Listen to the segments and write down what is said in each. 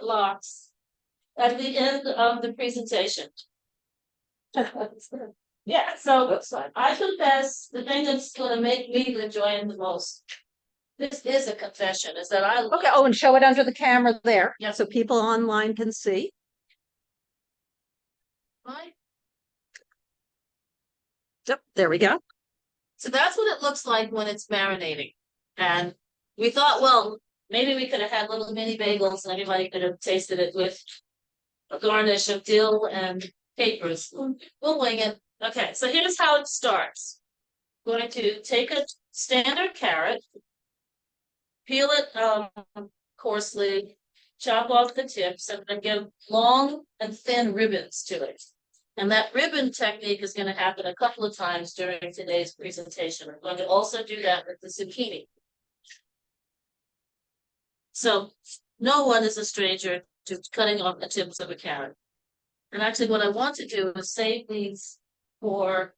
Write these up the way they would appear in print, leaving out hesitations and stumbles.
lox at the end of the presentation. Yeah, so I confess the thing that's going to make me enjoy it the most. This is a confession, is that I Okay, oh, and show it under the camera there. Yeah, so people online can see. Right? Yep, there we go. So that's what it looks like when it's marinating. And we thought, well, maybe we could have had little mini bagels and everybody could have tasted it with a garnish of dill and capers. We'll wing it. Okay, so here's how it starts. We're going to take a standard carrot, peel it coarsely, chop off the tips, and then give long and thin ribbons to it. And that ribbon technique is going to happen a couple of times during today's presentation. We're going to also do that with the zucchini. So no one is a stranger to cutting off the tips of a carrot. And actually what I want to do is save these for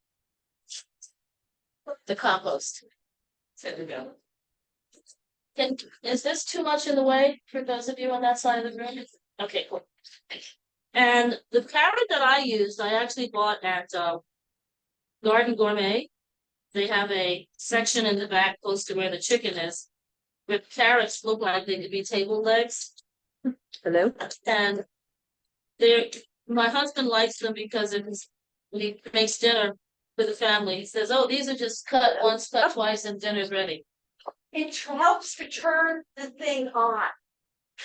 the compost. So there we go. Is this too much in the way for those of you on that side of the room? Okay, cool. And the carrot that I used, I actually bought at Garden Gourmet. They have a section in the back close to where the chicken is, where carrots look like they could be table legs. Hello. And my husband likes them because when he makes dinner for the family, he says, "Oh, these are just cut once, cut twice, and dinner's ready." It helps to turn the thing on.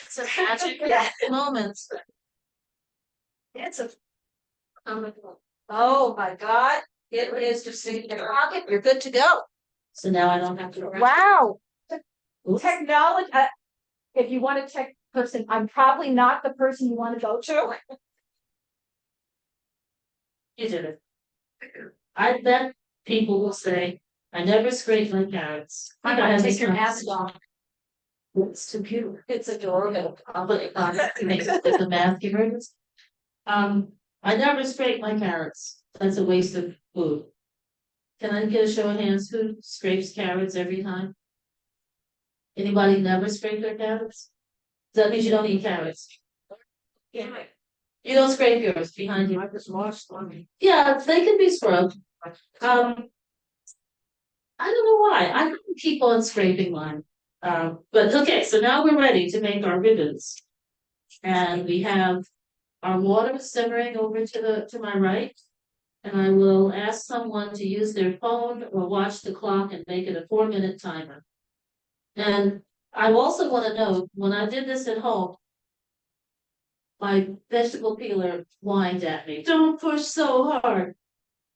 It's a magic moment. It's a oh my God. It is just in your pocket. You're good to go. So now I don't have to. Wow. Technology. If you want a tech person, I'm probably not the person you want to go to. You did it. I bet people will say, "I never scrape my carrots." I'm gonna take your mask off. It's too cute. It's adorable. I'll put it on to make it the mask emerges. I never scrape my carrots. That's a waste of food. Can I get a show of hands? Who scrapes carrots every time? Anybody never scrape their carrots? That means you don't eat carrots. Yeah. You don't scrape yours behind you. Yeah, they can be scrubbed. I don't know why. I couldn't keep on scraping mine. But okay, so now we're ready to make our ribbons. And we have our water simmering over to my right. And I will ask someone to use their phone or watch the clock and make it a 4-minute timer. And I also want to know, when I did this at home, my vegetable peeler whined at me, "Don't push so hard."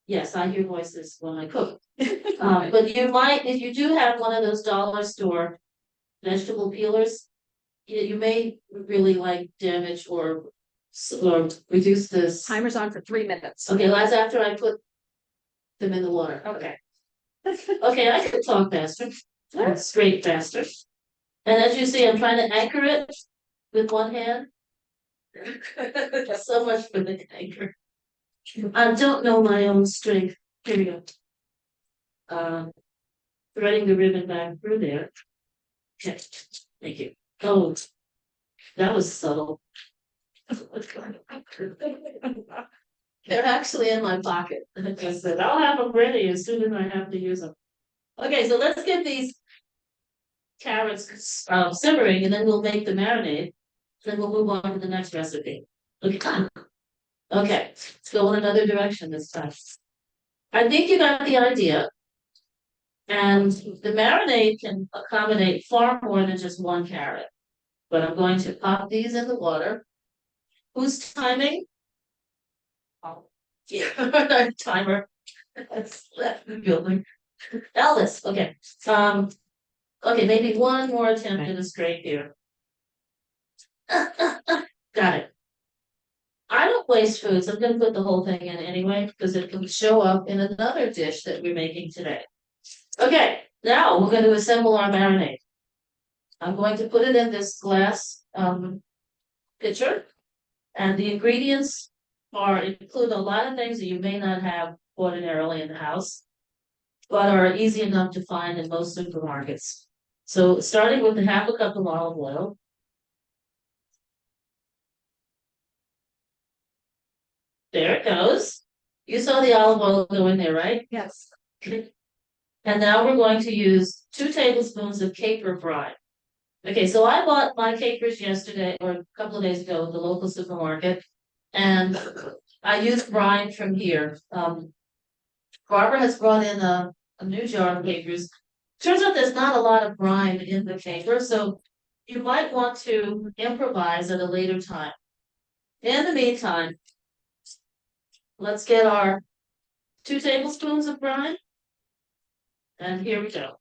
Yes, I hear voices when I cook. But you might, if you do have one of those dollar store vegetable peelers, you may really like damage or reduce this. Timer's on for 3 minutes. Okay, that's after I put them in the water. Okay. Okay, I can talk faster. Scrape faster. And as you see, I'm trying to anchor it with one hand. So much for the anchor. I don't know my own strength. Here we go. Threading the ribbon back through there. Okay, thank you. Oh, that was subtle. They're actually in my pocket. I said, I'll have them ready as soon as I have to use them. Okay, so let's get these carrots simmering, and then we'll make the marinade. Then we'll move on to the next recipe. Okay. Okay, let's go in another direction this time. I think you got the idea. And the marinade can accommodate far more than just one carrot. But I'm going to pop these in the water. Who's timing? Oh, yeah, timer. That's left the building. Elvis, okay. Okay, maybe one more attempt at a scrape here. Got it. I don't waste food, so I'm gonna put the whole thing in anyway, because it can show up in another dish that we're making today. Okay, now we're going to assemble our marinade. I'm going to put it in this glass pitcher, and the ingredients include a lot of things that you may not have ordinarily in the house, but are easy enough to find in most supermarkets. So starting with half a cup of olive oil, there it goes. You saw the olive oil go in there, right? Yes. And now we're going to use 2 tablespoons of caper brine. Okay, so I bought my capers yesterday or a couple of days ago at the local supermarket. And I used brine from here. Barbara has brought in a new jar of capers. Turns out there's not a lot of brine in the caper, so you might want to improvise at a later time. In the meantime, let's get our 2 tablespoons of brine. And here we go.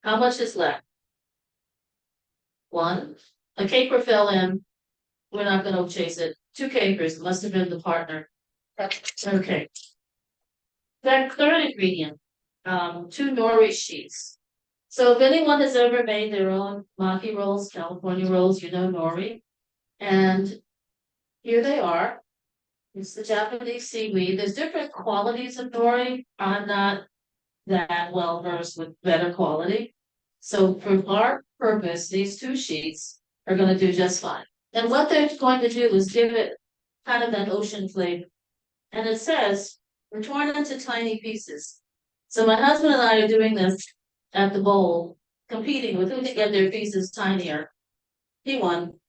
How much is left? 1. A caper fell in. We're not going to chase it. 2 capers must have been the partner. Okay. That third ingredient, 2 nori sheets. So if anyone has ever made their own maki rolls, California rolls, you know nori. And here they are. It's the Japanese seaweed. There's different qualities of nori. I'm not that well versed with better quality. So for our purpose, these 2 sheets are going to do just fine. And what they're going to do is give it kind of that ocean flavor. And it says, we're torn into tiny pieces. So my husband and I are doing this at the bowl, competing with who can get their pieces tinier. He won.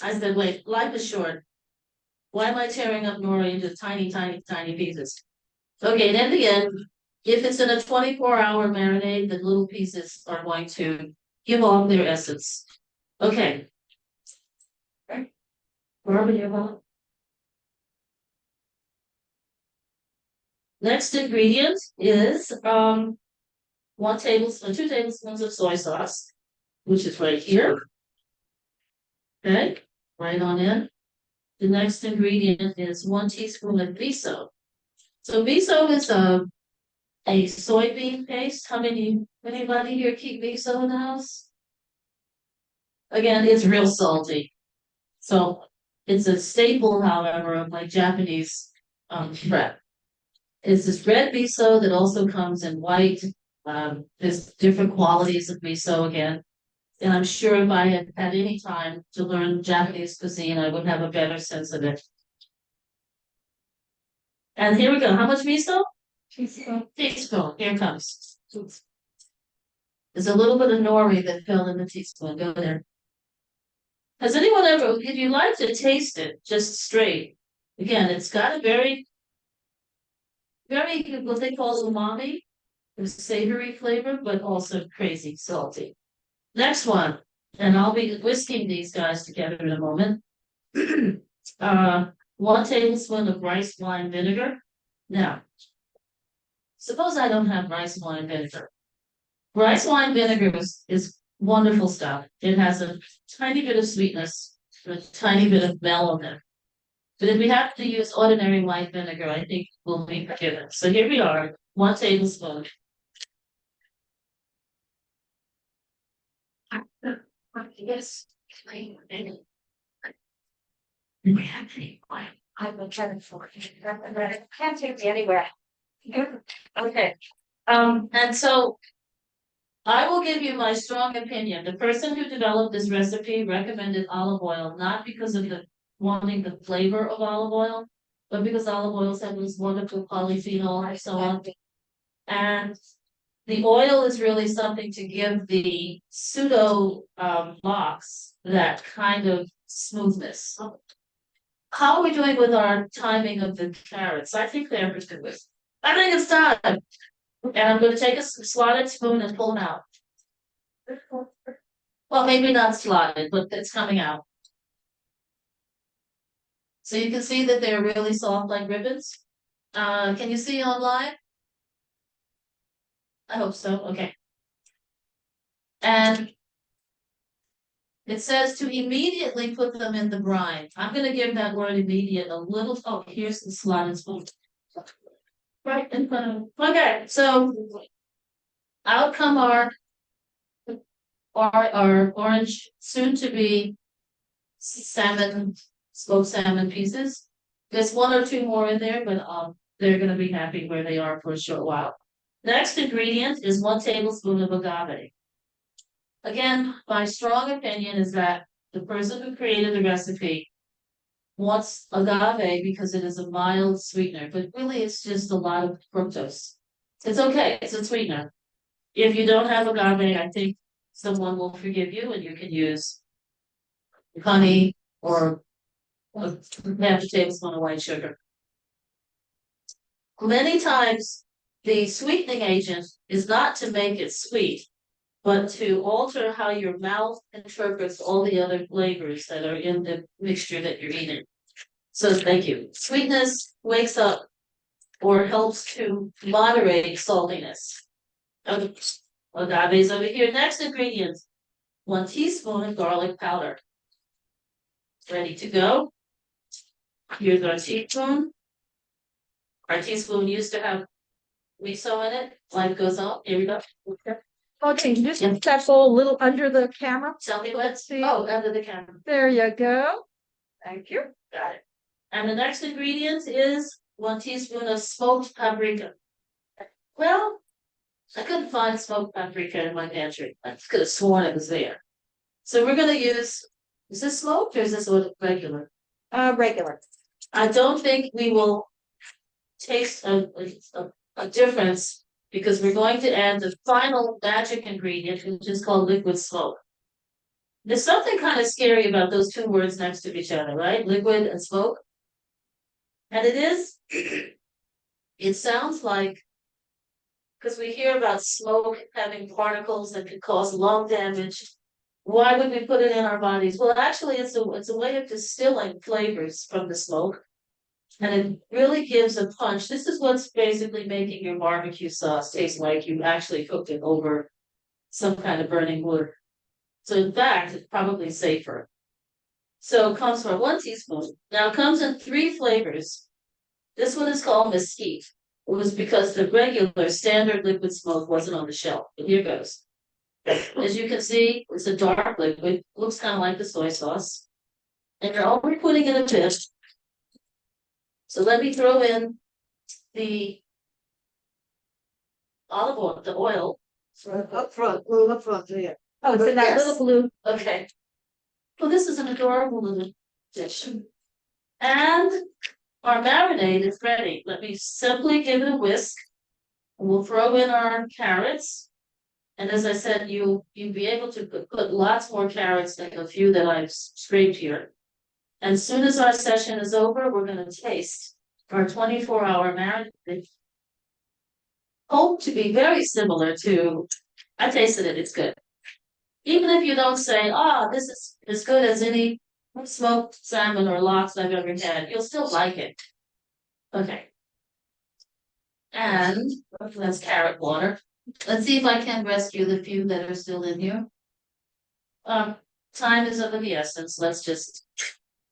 I said, wait, life is short. Why am I tearing up nori into tiny, tiny, tiny pieces? Okay, and in the end, if it's in a 24-hour marinade, the little pieces are going to give off their essence. Okay. Wherever you want. Next ingredient is 2 tablespoons of soy sauce, which is right here. Okay, right on in. The next ingredient is 1 teaspoon of miso. So miso is a soybean paste. Anybody here keep miso in the house? Again, it's real salty. So it's a staple, however, of like Japanese prep. It's this red miso that also comes in white. There's different qualities of miso again. And I'm sure if I had had any time to learn Japanese cuisine, I would have a better sense of it. And here we go. How much miso? Teaspoon. Here it comes. There's a little bit of nori that fell in the teaspoon. Go there. Has anyone ever, if you like to taste it just straight, again, it's got a very, what they call umami, a savory flavor, but also crazy salty. Next one, and I'll be whisking these guys together in a moment. 1 tablespoon of rice wine vinegar. Now, suppose I don't have rice wine vinegar. Rice wine vinegar is wonderful stuff. It has a tiny bit of sweetness, a tiny bit of mellowness. But if we have to use ordinary white vinegar, I think we'll be forgiven. So here we are, 1 tablespoon. Yes. I've been trying for it. Can't take me anywhere. Okay. And so I will give you my strong opinion. The person who developed this recipe recommended olive oil, not because of wanting the flavor of olive oil, but because olive oils have this wonderful polyphenol and so on. And the oil is really something to give the pseudo box that kind of smoothness. How are we doing with our timing of the carrots? I think they're pretty good. I think it's time. And I'm going to take a slotted spoon and pull them out. Well, maybe not slotted, but it's coming out. So you can see that they're really soft like ribbons. Can you see online? I hope so. Okay. And it says to immediately put them in the brine. I'm going to give that word immediate a little. Oh, here's the slotted spoon. Right in front of them. Okay, so out come our orange, soon to be salmon, smoked salmon pieces. There's 1 or 2 more in there, but they're going to be happy where they are for a short while. Next ingredient is 1 tablespoon of agave. Again, my strong opinion is that the person who created the recipe wants agave because it is a mild sweetener, but really it's just a lot of fructose. It's okay, it's a sweetener. If you don't have agave, I think someone will forgive you and you can use honey or half a tablespoon of white sugar. Many times, the sweetening agent is not to make it sweet, but to alter how your mouth interprets all the other flavors that are in the mixture that you're eating. So thank you. Sweetness wakes up or helps to moderate saltiness. Agave's over here. Next ingredient, 1 teaspoon of garlic powder. Ready to go. Here's our teaspoon. Our teaspoon used to have miso in it. Life goes on. Here we go. Okay, can you just put that bowl a little under the camera? Tell me Let's see. Oh, under the camera. There you go. Thank you. Got it. And the next ingredient is 1 teaspoon of smoked paprika. Well, I couldn't find smoked paprika in my pantry. I could have sworn it was there. So we're gonna use, is this smoked or is this regular? Regular. I don't think we will taste a difference because we're going to add the final magic ingredient, which is called liquid smoke. There's something kind of scary about those 2 words next to each other, right? Liquid and smoke. And it is, it sounds like, because we hear about smoke having particles that could cause lung damage. Why would we put it in our bodies? Well, actually, it's a way of distilling flavors from the smoke. And it really gives a punch. This is what's basically making your barbecue sauce taste like you actually cooked it over some kind of burning wood. So in fact, it's probably safer. So it comes from 1 teaspoon. Now it comes in 3 flavors. This one is called mesquite. It was because the regular standard liquid smoke wasn't on the shelf. But here goes. As you can see, it's a dark liquid, looks kind of like the soy sauce. And you're only putting in a bit. So let me throw in the olive oil, the oil. Up front, blue up front there. Oh, it's in that Yes. little blue. Okay. Well, this is an adorable little dish. And our marinade is ready. Let me simply give it a whisk. We'll throw in our carrots. And as I said, you'll be able to put lots more carrots than the few that I've scraped here. And as soon as our session is over, we're going to taste our 24-hour marinade. Hope to be very similar to, I tasted it, it's good. Even if you don't say, this is as good as any smoked salmon or lox I've ever had, you'll still like it. Okay. And that's carrot water. Let's see if I can rescue the few that are still in here. Time is of the essence. Let's just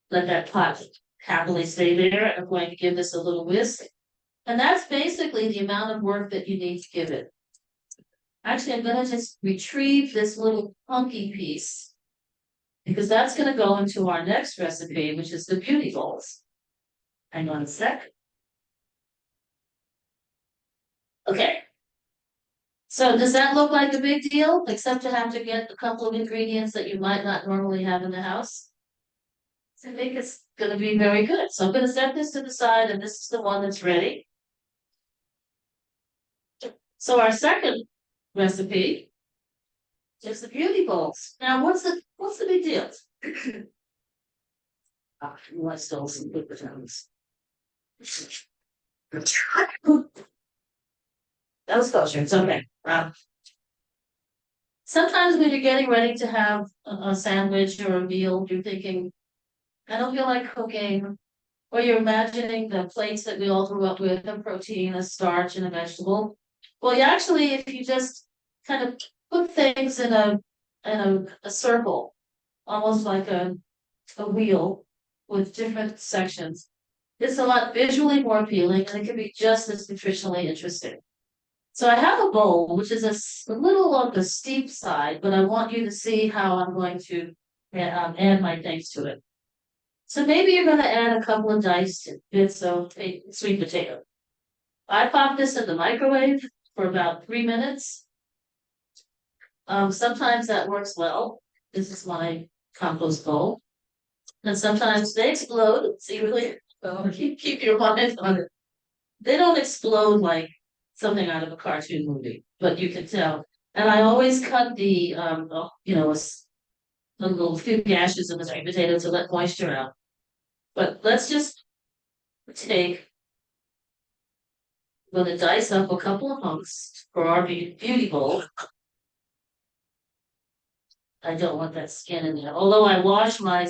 let that pot happily stay there. I'm going to give this a little whisk. And that's basically the amount of work that you need to give it. Actually, I'm going to just retrieve this little punky piece because that's going to go into our next recipe, which is the beauty balls. Hang on a sec. Okay. So does that look like a big deal, except to have to get a couple of ingredients that you might not normally have in the house? So I think it's going to be very good. So I'm going to set this to the side, and this is the one that's ready. So our second recipe is the beauty balls. Now, what's the big deal? Let's still some good potatoes. Those kosher, okay. Sometimes when you're getting ready to have a sandwich or a meal, you're thinking, I don't feel like cooking, or you're imagining the plates that we all grew up with, a protein, a starch, and a vegetable. Well, you actually, if you just kind of put things in a circle, almost like a wheel with different sections, it's a lot visually more appealing, and it can be just as nutritionally interesting. So I have a bowl, which is a little on the steep side, but I want you to see how I'm going to add my things to it. So maybe you're going to add a couple of diced bits of sweet potato. I pop this in the microwave for about 3 minutes. Sometimes that works well. This is my compost bowl. And sometimes they explode, so you really keep your mind on it. They don't explode like something out of a cartoon movie, but you can tell. And I always cut the a little few gashes in the sweet potato to let moisture out. But let's just take, we're gonna dice up a couple of hunks for our beauty bowl. I don't want that skin in there, although I wash my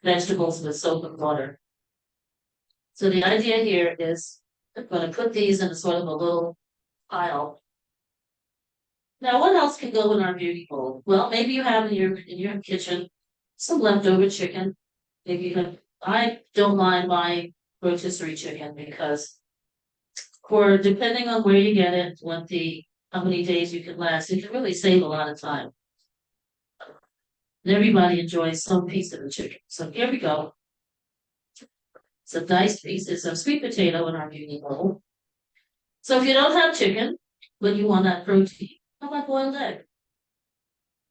vegetables with soap and water. So the idea here is I'm gonna put these in a sort of a little pile. Now, what else can go in our beauty bowl? Well, maybe you have in your kitchen some leftover chicken. Maybe you have, I don't mind buying rotisserie chicken because for depending on where you get it, how many days you can last, it can really save a lot of time. And everybody enjoys some piece of the chicken. So here we go. Some diced pieces of sweet potato in our beauty bowl. So if you don't have chicken, but you want that protein, how about boiled egg?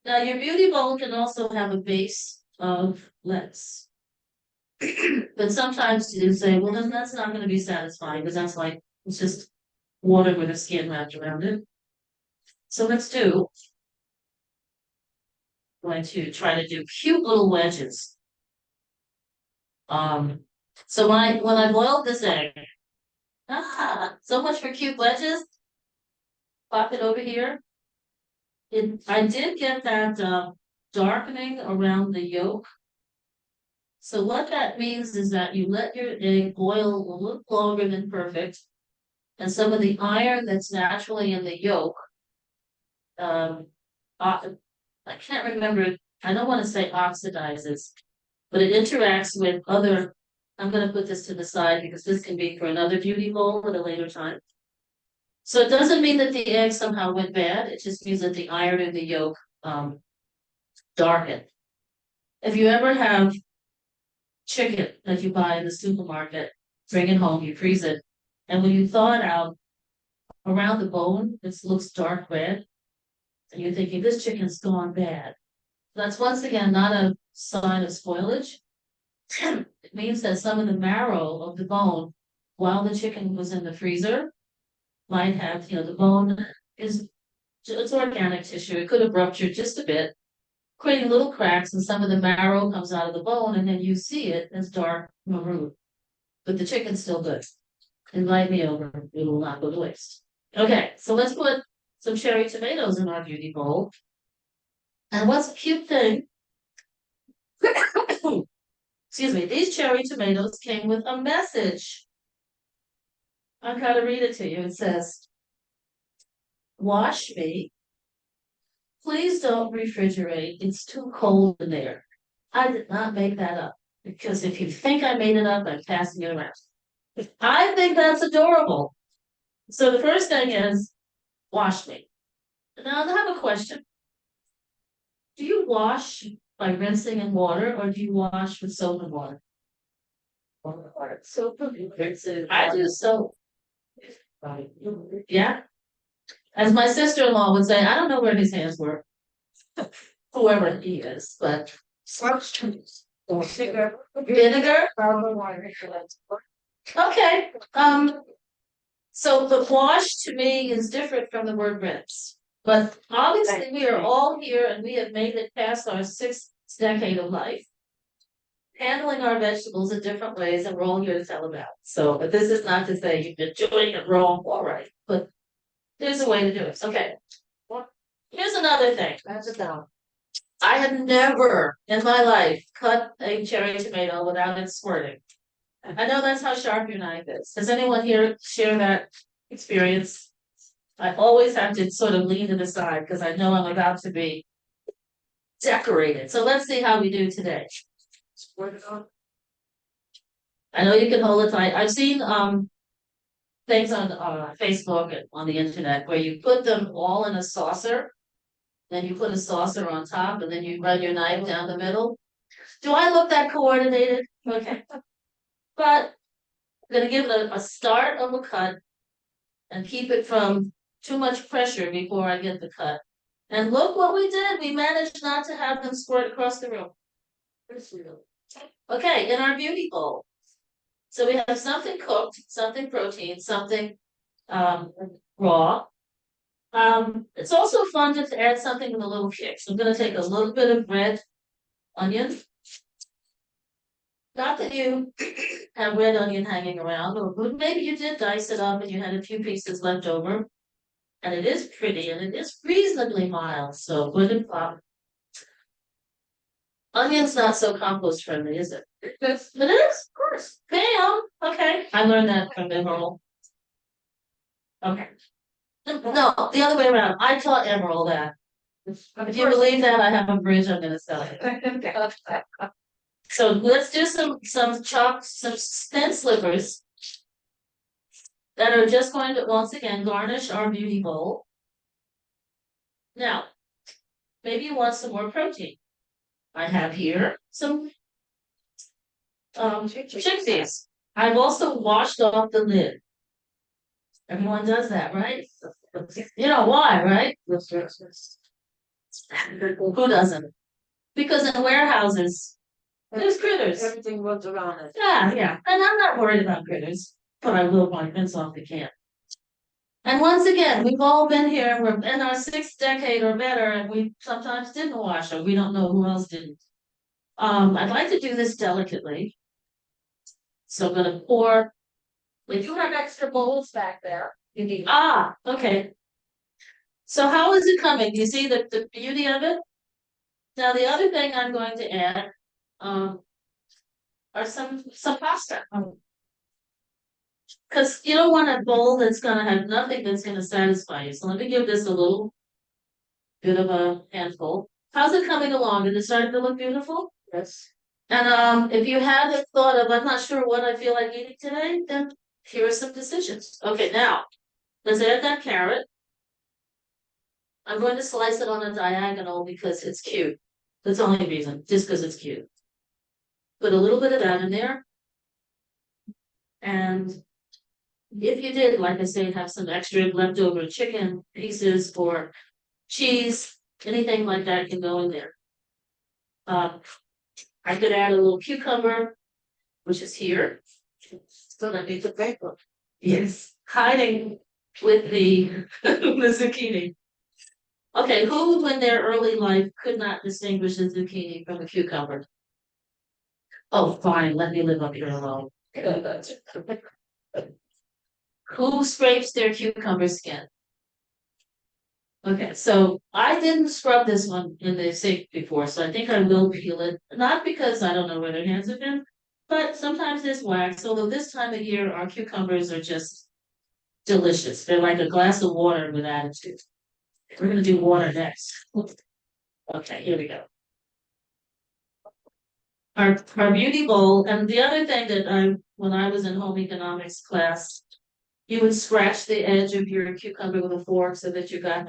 Now your beauty bowl can also have a base of lettuce. But sometimes you say, well, then that's not gonna be satisfying, because that's like, it's just water with a skin wrapped around it. So let's do. Going to try to do cute little wedges. So when I boiled this egg, so much for cute wedges. Pop it over here. I did get that darkening around the yolk. So what that means is that you let your egg boil a little longer than perfect, and some of the iron that's naturally in the yolk, I can't remember. I don't want to say oxidizes, but it interacts with other. I'm going to put this to the side because this can be for another beauty bowl at a later time. So it doesn't mean that the egg somehow went bad. It just means that the iron in the yolk darkened. If you ever have chicken that you buy in the supermarket, bring it home, you freeze it, and when you thaw it out, around the bone, it looks dark red, and you're thinking this chicken's gone bad. That's once again not a sign of spoilage. It means that some of the marrow of the bone, while the chicken was in the freezer, might have, the bone it's organic tissue. It could have ruptured just a bit, creating little cracks, and some of the marrow comes out of the bone, and then you see it as dark maroon. But the chicken's still good. Invite me over, it will not go to waste. Okay, so let's put some cherry tomatoes in our beauty bowl. And what's a cute thing? Excuse me, these cherry tomatoes came with a message. I'm going to read it to you. It says, wash me. Please don't refrigerate. It's too cold in there. I did not make that up, because if you think I made it up, I'm passing it around. I think that's adorable. So the first thing is, wash me. Now I have a question. Do you wash by rinsing in water, or do you wash with soap and water? Soap and water. I do soap. Yeah. As my sister-in-law would say, I don't know where his hands were. Whoever he is, but vinegar. Okay. So the wash to me is different from the word rinse. But obviously we are all here and we have made it past our 6th decade of life, handling our vegetables in different ways, and we're all here to tell about it. So, but this is not to say you've been doing it wrong, all right, but there's a way to do it. Okay. Here's another thing. That's it down. I have never in my life cut a cherry tomato without it squirting. I know that's how sharp your knife is. Does anyone here share that experience? I always have to sort of lean to the side because I know I'm about to be decorated. So let's see how we do today. I know you can hold it tight. I've seen things on Facebook and on the internet where you put them all in a saucer, then you put a saucer on top, and then you run your knife down the middle. Do I look that coordinated? Okay. But I'm gonna give it a start of a cut and keep it from too much pressure before I get the cut. And look what we did. We managed not to have them squirt across the room. Okay, in our beauty bowl. So we have something cooked, something protein, something raw. It's also fun to add something with a little kick. So I'm gonna take a little bit of red onion. Not that you have red onion hanging around, or maybe you did dice it up and you had a few pieces left over. And it is pretty and it is reasonably mild, so good and plop. Onion's not so compost friendly, is it? This, It is, of course. Bam, okay. I learned that from Emerald. Okay. No, the other way around. I taught Emerald that. If you believe that, I have a bridge I'm gonna sell you. So let's do some chopped, some thin slivers that are just going to, once again, garnish our beauty bowl. Now, maybe you want some more protein. I have here some chickpeas. I've also washed off the lid. Everyone does that, right? You know why, right? Who doesn't? Because in warehouses, there's critters. Everything runs around it. Yeah, and I'm not worried about critters, but I will want mince off the can. And once again, we've all been here, we're in our sixth decade or better, and we sometimes didn't wash them. We don't know who else didn't. I'd like to do this delicately. So I'm gonna pour. we do have extra bowls back there. You need. Okay. So how is it coming? Do you see the beauty of it? Now, the other thing I'm going to add, are some pasta. Cause you don't want a bowl that's gonna have nothing that's gonna satisfy you. So let me give this a little bit of a handful. How's it coming along? Is it starting to look beautiful? Yes. And if you haven't thought of, I'm not sure what I feel like eating today, then here are some decisions. Okay, now, let's add that carrot. I'm going to slice it on a diagonal because it's cute. That's the only reason, just because it's cute. Put a little bit of that in there. And if you did, like I say, have some extra leftover chicken pieces or cheese, anything like that can go in there. I could add a little cucumber, which is here. Still don't need the paper. Yes, hiding with the the zucchini. Okay, who in their early life could not distinguish the zucchini from a cucumber? Oh, fine, let me live up here alone. Who scrapes their cucumber skin? Okay, so I didn't scrub this one in the sink before, so I think I will peel it. Not because I don't know where their hands have been, but sometimes there's wax. Although this time of year, our cucumbers are just delicious. They're like a glass of water with attitude. We're gonna do water next. Okay, here we go. Our beauty bowl, and the other thing that when I was in home economics class, you would scratch the edge of your cucumber with a fork so that you got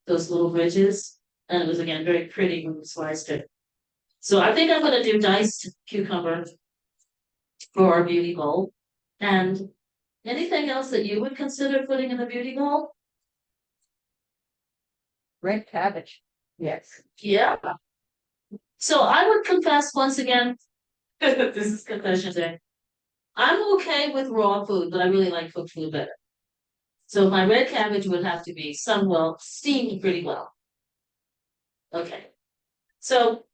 those little ridges. And it was again very pretty when you sliced it. So I think I'm gonna do diced cucumber for our beauty bowl. And anything else that you would consider putting in the beauty bowl? Red cabbage. Yes. Yeah. So I would confess once again, this is confession day. I'm okay with raw food, but I really like cooked food better. So my red cabbage would have to be steamed pretty well. Okay. So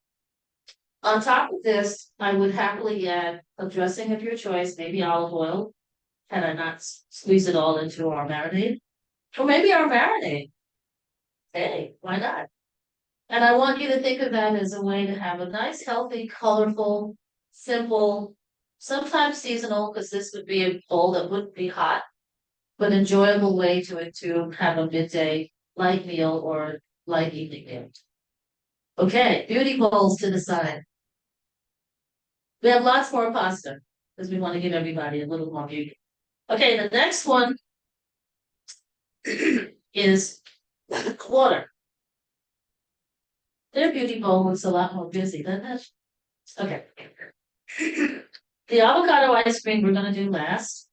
on top of this, I would happily add a dressing of your choice, maybe olive oil. Had I not squeeze it all into our marinade? Or maybe our marinade. Hey, why not? And I want you to think of that as a way to have a nice, healthy, colorful, simple, sometimes seasonal, because this would be a bowl that wouldn't be hot, but enjoyable way to have a midday light meal or light evening meal. Okay, beauty bowls to the side. We have lots more pasta because we want to give everybody a little more beauty. Okay, the next one is water. Their beauty bowl looks a lot more busy, doesn't it? Okay. The avocado ice cream we're gonna do last.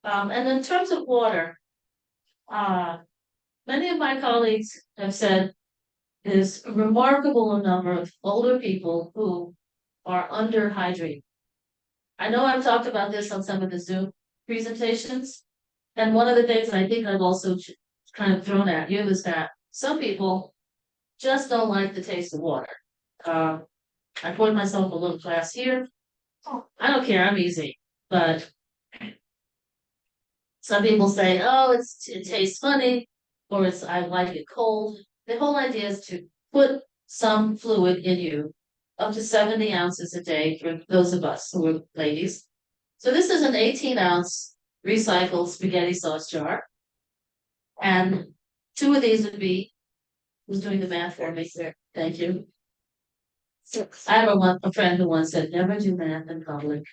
And in terms of water, many of my colleagues have said there's a remarkable number of older people who are underhydrated. I know I've talked about this on some of the Zoom presentations. And one of the things I think I've also kind of thrown at you is that some people just don't like the taste of water. I poured myself a little glass here. I don't care, I'm easy, but some people say, oh, it tastes funny, or I like it cold. The whole idea is to put some fluid in you, up to 70 ounces a day for those of us who are ladies. So this is an 18-ounce recycled spaghetti sauce jar. And 2 of these would be, who's doing the math for me? Thank you. I have a friend who once said, never do math in public.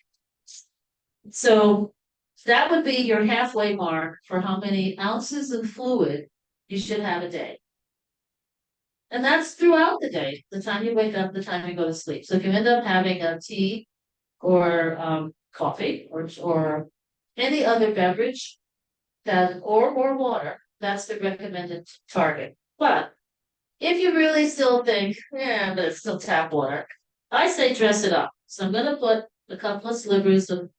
So that would be your halfway mark for how many ounces of fluid you should have a day. And that's throughout the day, the time you wake up, the time you go to sleep. So if you end up having a tea or coffee or any other beverage or water, that's the recommended target. But if you really still think, yeah, but it's still tap water, I say dress it up. So I'm gonna put a couple of slivers of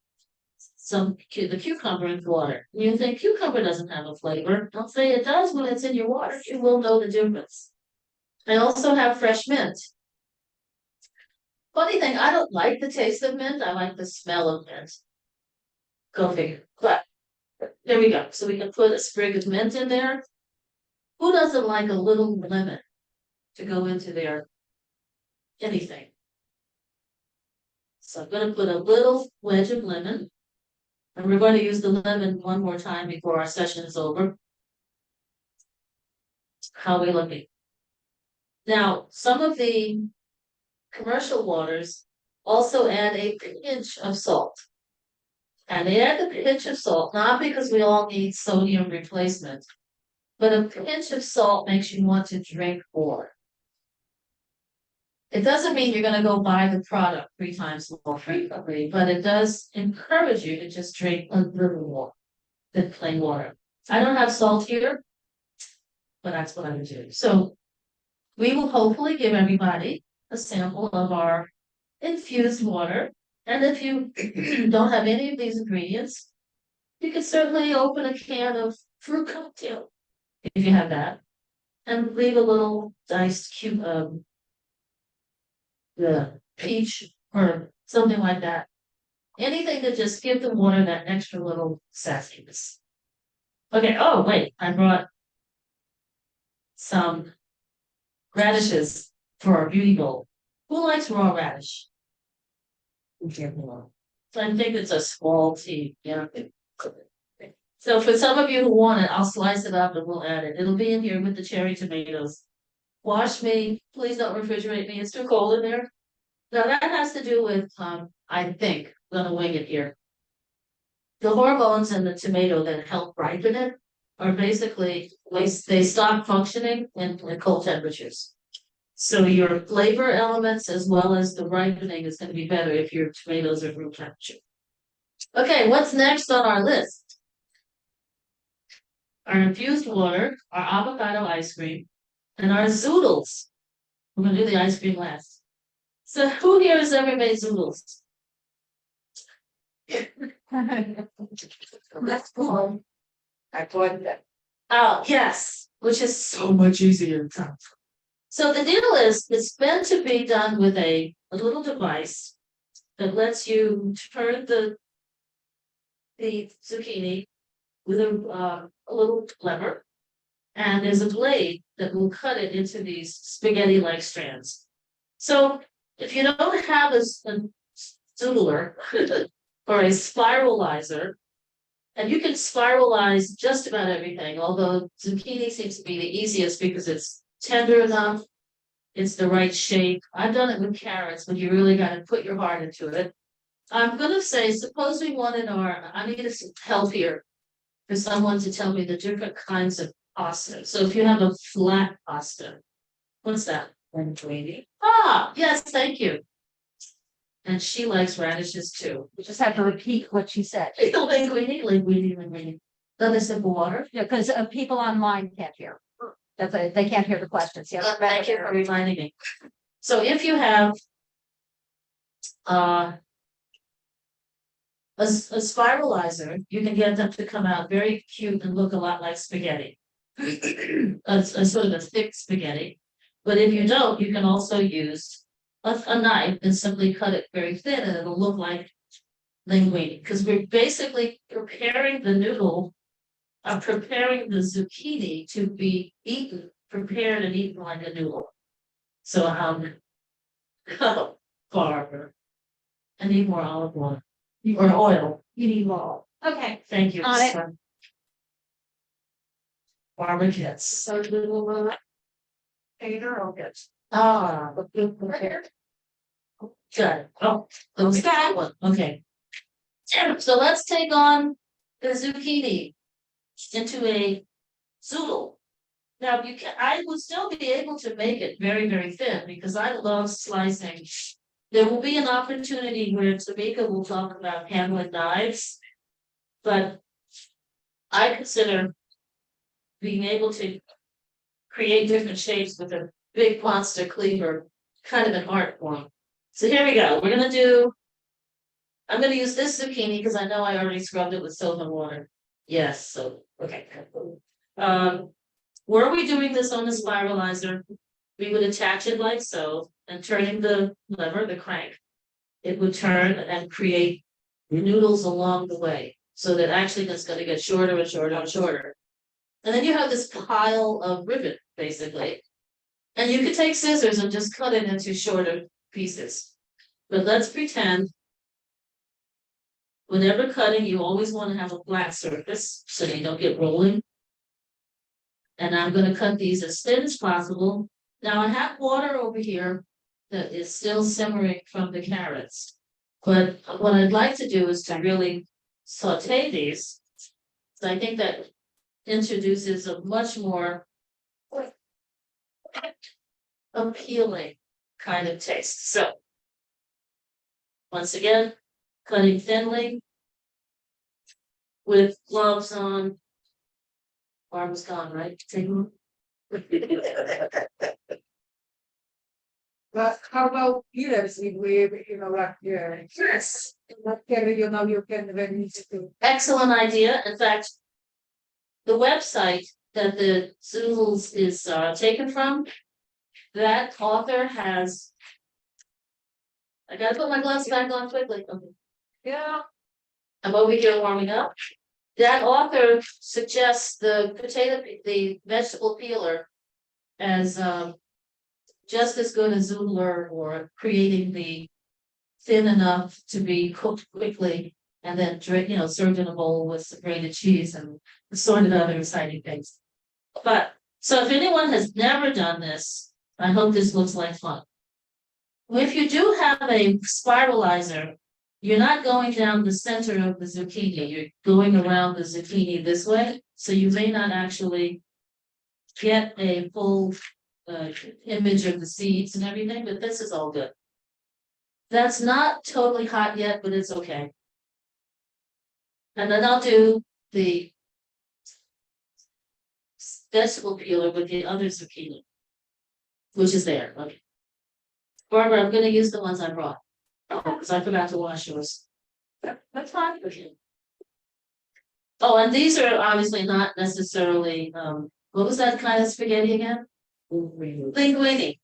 the cucumber in water. You think cucumber doesn't have a flavor? I'll say it does when it's in your water. You will know the difference. I also have fresh mint. Funny thing, I don't like the taste of mint. I like the smell of mint. Go figure. But there we go. So we can put a sprig of mint in there. Who doesn't like a little lemon to go into their anything? So I'm going to put a little wedge of lemon. And we're going to use the lemon one more time before our session is over. How are we looking? Now, some of the commercial waters also add a pinch of salt. And they add the pinch of salt, not because we all need sodium replacement, but a pinch of salt makes you want to drink more. It doesn't mean you're going to go buy the product 3 times more frequently, but it does encourage you to just drink a little more than plain water. I don't have salt here, but that's what I would do. So we will hopefully give everybody a sample of our infused water. And if you don't have any of these ingredients, you can certainly open a can of fruit cocktail if you have that, and leave a little diced the peach or something like that. Anything to just give the water that extra little sassiness. Okay, oh wait, I brought some radishes for our beauty bowl. Who likes raw radish? So I think it's a small tea, yeah. So for some of you who want it, I'll slice it up and we'll add it. It'll be in here with the cherry tomatoes. Wash me, please don't refrigerate me, it's too cold in there. Now that has to do with, I think, I'm gonna wing it here. The hormones in the tomato that help ripen it are basically, they stop functioning in cold temperatures. So your flavor elements as well as the ripening is gonna be better if your tomatoes are room temperature. Okay, what's next on our list? Our infused water, our avocado ice cream, and our zoodles. We're gonna do the ice cream last. So who here has ever made zoodles? That's cool. I poured that. Oh, yes, which is so much easier. So the deal is, it's meant to be done with a little device that lets you turn the zucchini with a little lever, and there's a blade that will cut it into these spaghetti-like strands. So if you don't have a zoodler or a spiralizer, and you can spiralize just about everything, although zucchini seems to be the easiest because it's tender enough, it's the right shape. I've done it with carrots, but you really got to put your heart into it. I'm going to say, suppose we wanted I need help here for someone to tell me the different kinds of pasta. So if you have a flat pasta, what's that? Linguine. Ah, yes, thank you. And she likes radishes too. You just have to repeat what she said. Linguine. Then they simple water. Yeah, because people online can't hear. They can't hear the questions. Yeah. Thank you for reminding me. So if you have A spiralizer, you can get them to come out very cute and look a lot like spaghetti. A sort of a thick spaghetti. But if you don't, you can also use a knife and simply cut it very thin and it'll look like linguine. Because we're basically preparing the noodle, preparing the zucchini to be eaten, prepared and eaten like a noodle. So, oh, Barbara, I need more olive oil. Or oil. You need more. Okay, Thank you. On it. Barbara gets. So little, Peter, I'll get. Good. Oh, it was that one. Okay. So let's take on the zucchini into a zoodle. Now you can, I would still be able to make it very, very thin because I love slicing. There will be an opportunity where Tamika will talk about handling knives. But I consider being able to create different shapes with a big monster cleaver kind of an art form. So here we go. We're gonna do. I'm gonna use this zucchini because I know I already scrubbed it with soap and water. Yes, so okay. Were we doing this on the spiralizer? We would attach it like so, and turning the lever, the crank, it would turn and create noodles along the way. So that actually it's gonna get shorter and shorter and shorter. And then you have this pile of ribbon, basically. And you could take scissors and just cut it into shorter pieces. But let's pretend whenever cutting, you always want to have a flat surface so you don't get rolling. And I'm going to cut these as thin as possible. Now I have water over here that is still simmering from the carrots. But what I'd like to do is to really saute these. So I think that introduces a much more appealing kind of taste. So once again, cutting thinly with gloves on. Barbara's gone, right? But how about peelers if we, like, yeah. Yes. Not carry, you can really to. Excellent idea. In fact, the website that the Zoodles is taken from, that author has. I gotta put my gloves back on quickly. Okay. Yeah. I'm over here warming up. That author suggests the vegetable peeler as just as good as Zoodler or creating the thin enough to be cooked quickly and then served in a bowl with some grated cheese and assorted other exciting things. But so if anyone has never done this, I hope this looks like fun. If you do have a spiralizer, you're not going down the center of the zucchini, you're going around the zucchini this way, so you may not actually get a full image of the seeds and everything, but this is all good. That's not totally hot yet, but it's okay. And then I'll do the vegetable peeler with the other zucchini, which is there. Okay. Barbara, I'm gonna use the ones I brought. Oh, because I forgot to wash yours. That's fine. Okay. Oh, and these are obviously not necessarily, what was that kind of spaghetti again? Linguine,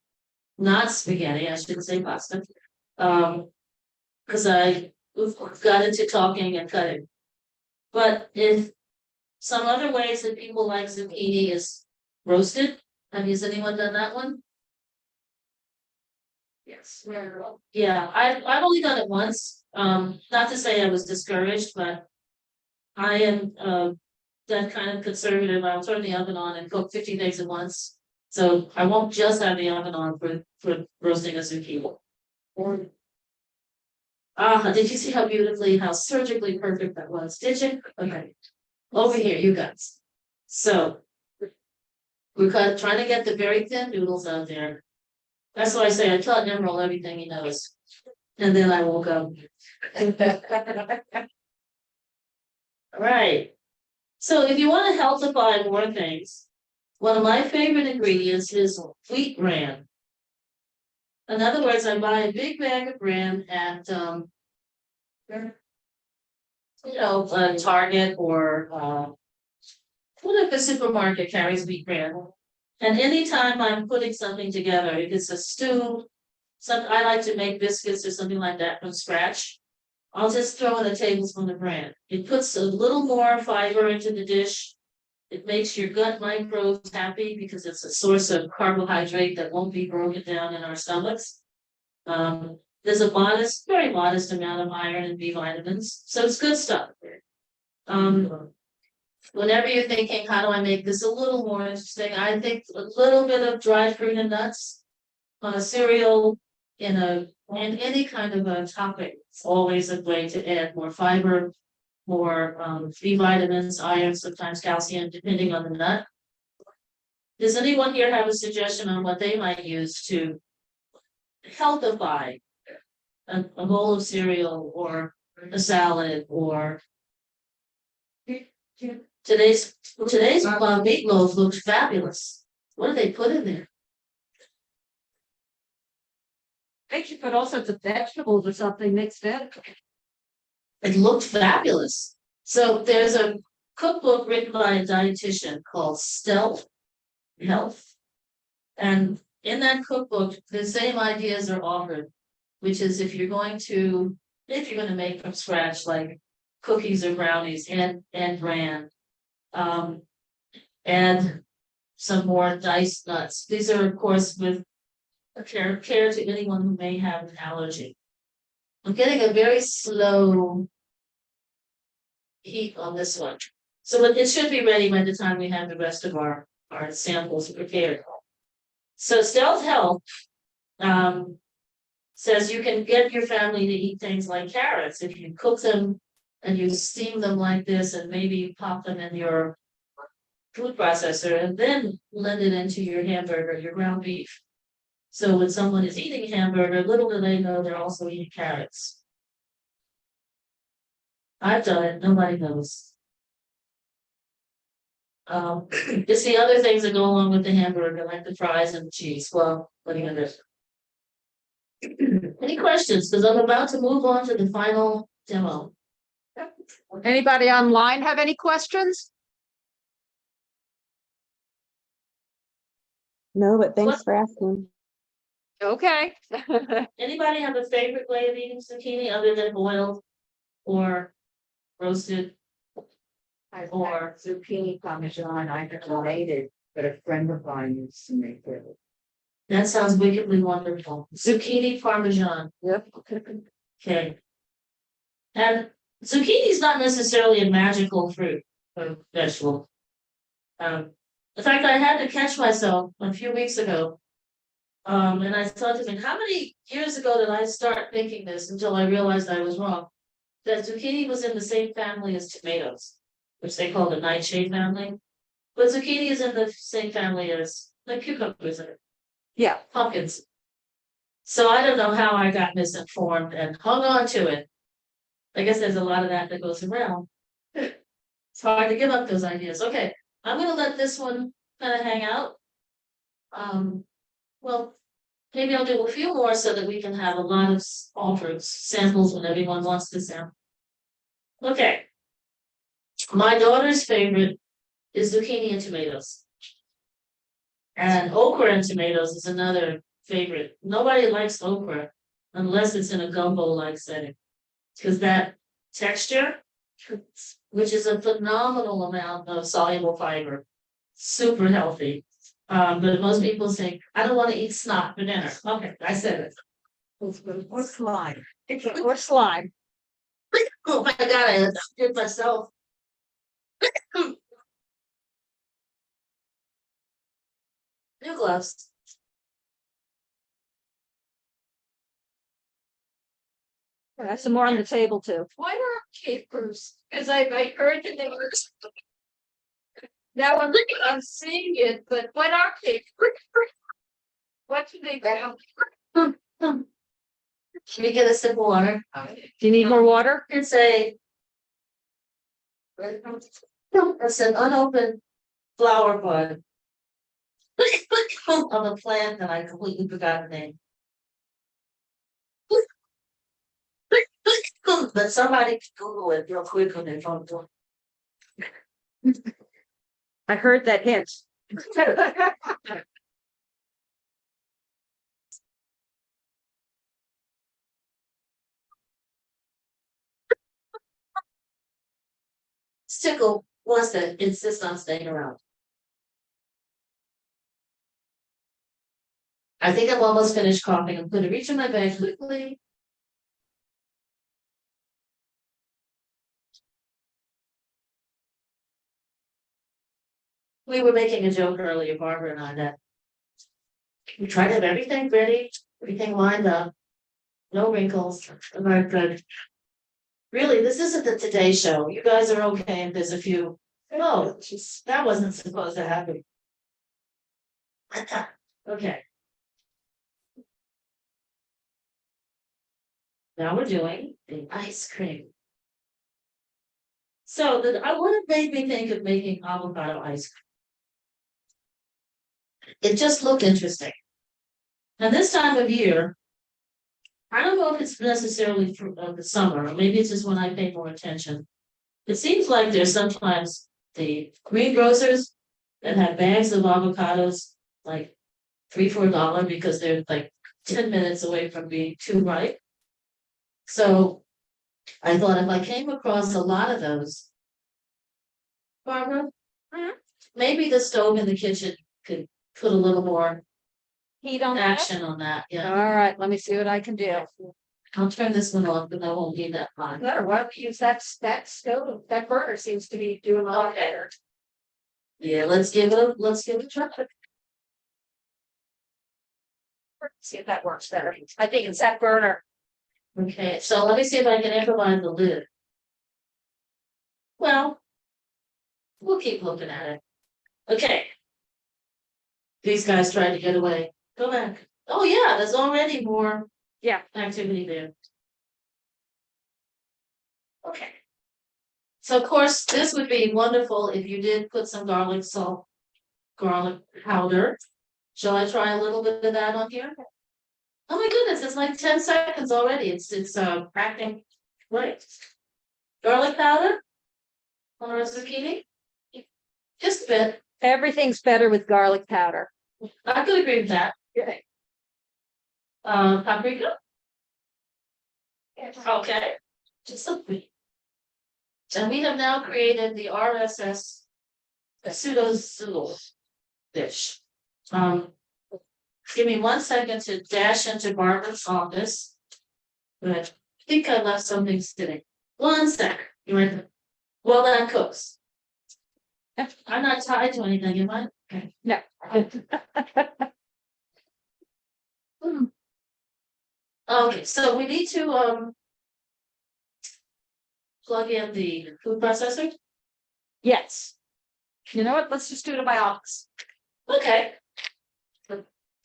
not spaghetti, I should say pasta. Because I got into talking and cutting. But if some other ways that people like zucchini is roasted, has anyone done that one? Yes. Yeah, I've only done it once. Not to say I was discouraged, but I am that kind of conservative. I'll turn the oven on and cook 50 things at once. So I won't just have the oven on for roasting a zucchini. Did you see how surgically perfect that was? Did you? Okay. Over here, you guys. So we're trying to get the very thin noodles out there. That's why I say I taught Emerald everything he knows. And then I woke up. All right. So if you want to healthify more things, one of my favorite ingredients is wheat bran. In other words, I buy a big bag of bran at, Target or, whatever supermarket carries wheat bran. And anytime I'm putting something together, if it's a stew, I like to make biscuits or something like that from scratch. I'll just throw in a tablespoon of bran. It puts a little more fiber into the dish. It makes your gut microbes happy because it's a source of carbohydrate that won't be broken down in our stomachs. There's a very modest amount of iron and B vitamins, so it's good stuff. Whenever you're thinking, how do I make this a little more interesting? I think a little bit of dried fruit and nuts on a cereal in any kind of a topping. It's always a way to add more fiber, more B vitamins, iron, sometimes calcium, depending on the nut. Does anyone here have a suggestion on what they might use to healthify a bowl of cereal or a salad or today's meatloaf looks fabulous. What do they put in there? I think you put all sorts of vegetables or something mixed in. It looked fabulous. So there's a cookbook written by a dietitian called Health. And in that cookbook, the same ideas are offered, which is if you're going to make from scratch, like cookies or brownies and bran, and some more diced nuts. These are, of course, with care to anyone who may have an allergy. I'm getting a very slow heat on this one. So it should be ready by the time we have the rest of our samples prepared. So Stealth Health says you can get your family to eat things like carrots if you cook them and you steam them like this and maybe pop them in your food processor and then blend it into your hamburger, your ground beef. So when someone is eating hamburger, little do they know they're also eating carrots. I've done it, nobody knows. It's the other things that go along with the hamburger, like the fries and the cheese. Well, what are you gonna do? Any questions? Because I'm about to move on to the final demo. Anybody online have any questions? No, but thanks for asking. Okay. Anybody have a favorite way of eating zucchini other than boiled or roasted? Or zucchini parmesan, I never made it, but a friend of mine used to make it. that sounds wickedly wonderful. Zucchini parmesan. Yep. Okay. And zucchini is not necessarily a magical fruit or vegetable. In fact, I had to catch myself a few weeks ago. And I thought to me, how many years ago did I start thinking this until I realized I was wrong? That zucchini was in the same family as tomatoes, which they call the nightshade family. But zucchini is in the same family as like cucumbers and Yeah. pumpkins. So I don't know how I got misinformed and hung on to it. I guess there's a lot of that goes around. It's hard to give up those ideas. Okay, I'm gonna let this one kind of hang out. Well, maybe I'll do a few more so that we can have a lot of offered samples when everyone wants to sample. Okay. My daughter's favorite is zucchini and tomatoes. And okra and tomatoes is another favorite. Nobody likes okra unless it's in a gumbo-like setting. Because that texture, which is a phenomenal amount of soluble fiber, super healthy. But most people think, I don't want to eat snot for dinner. Okay, I said it. Or slime. Or slime. Oh my God, I did myself. New gloves. That's some more on the table too. Why not capers? As I heard the neighbors. Now I'm seeing it, but why not capers? What do they do? Should we get a sip of water? Do you need more water? It's an unopened flower bud of a plant that I completely forgot the name. but somebody can Google it real quick on their phone. I heard that hint. Stickle wants to insist on staying around. I think I'm almost finished coughing. I'm gonna reach in my bag quickly. We were making a joke earlier, Barbara and I, that we try to have everything ready, everything lined up, no wrinkles, and good. Really, this isn't the Today Show. You guys are okay if there's a few. No, that wasn't supposed to happen. Okay. Now we're doing the ice cream. So what it made me think of making avocado ice cream. It just looked interesting. And this time of year, I don't know if it's necessarily for the summer, or maybe it's just when I pay more attention. It seems like there's sometimes the greengrocers that have bags of avocados, like $3-4 because they're like 10 minutes away from being too ripe. So I thought if I came across a lot of those, Barbara, maybe the stove in the kitchen could put a little more Heat on that? action on that. Yeah, All right, let me see what I can do. I'll turn this one off, but I won't need that hot. Why don't we use that stove? That burner seems to be doing a lot better. Yeah, let's give it a try. See if that works better. I think it's that burner. Okay, so let me see if I can improvise the lid. Well, we'll keep looking at it. Okay. These guys tried to get away. Go back. Oh yeah, there's already more activity there. Okay. So of course, this would be wonderful if you did put some garlic salt, garlic powder. Shall I try a little bit of that on here? Oh my goodness, it's like 10 seconds already. It's acting right. Garlic powder on our zucchini. Just a bit. Everything's better with garlic powder. I could agree with that. Okay. Paprika. Okay. Just a bit. And we have now created the RSS pseudo zoodle dish. Give me 1 second to dash into Barbara's office. But I think I left something sitting. 1 sec. You ready? Well, that cooks. I'm not tied to anything, am I? Okay. No. Okay, so we need to plug in the food processor. Yes. You know what? Let's just do it in my office. Okay.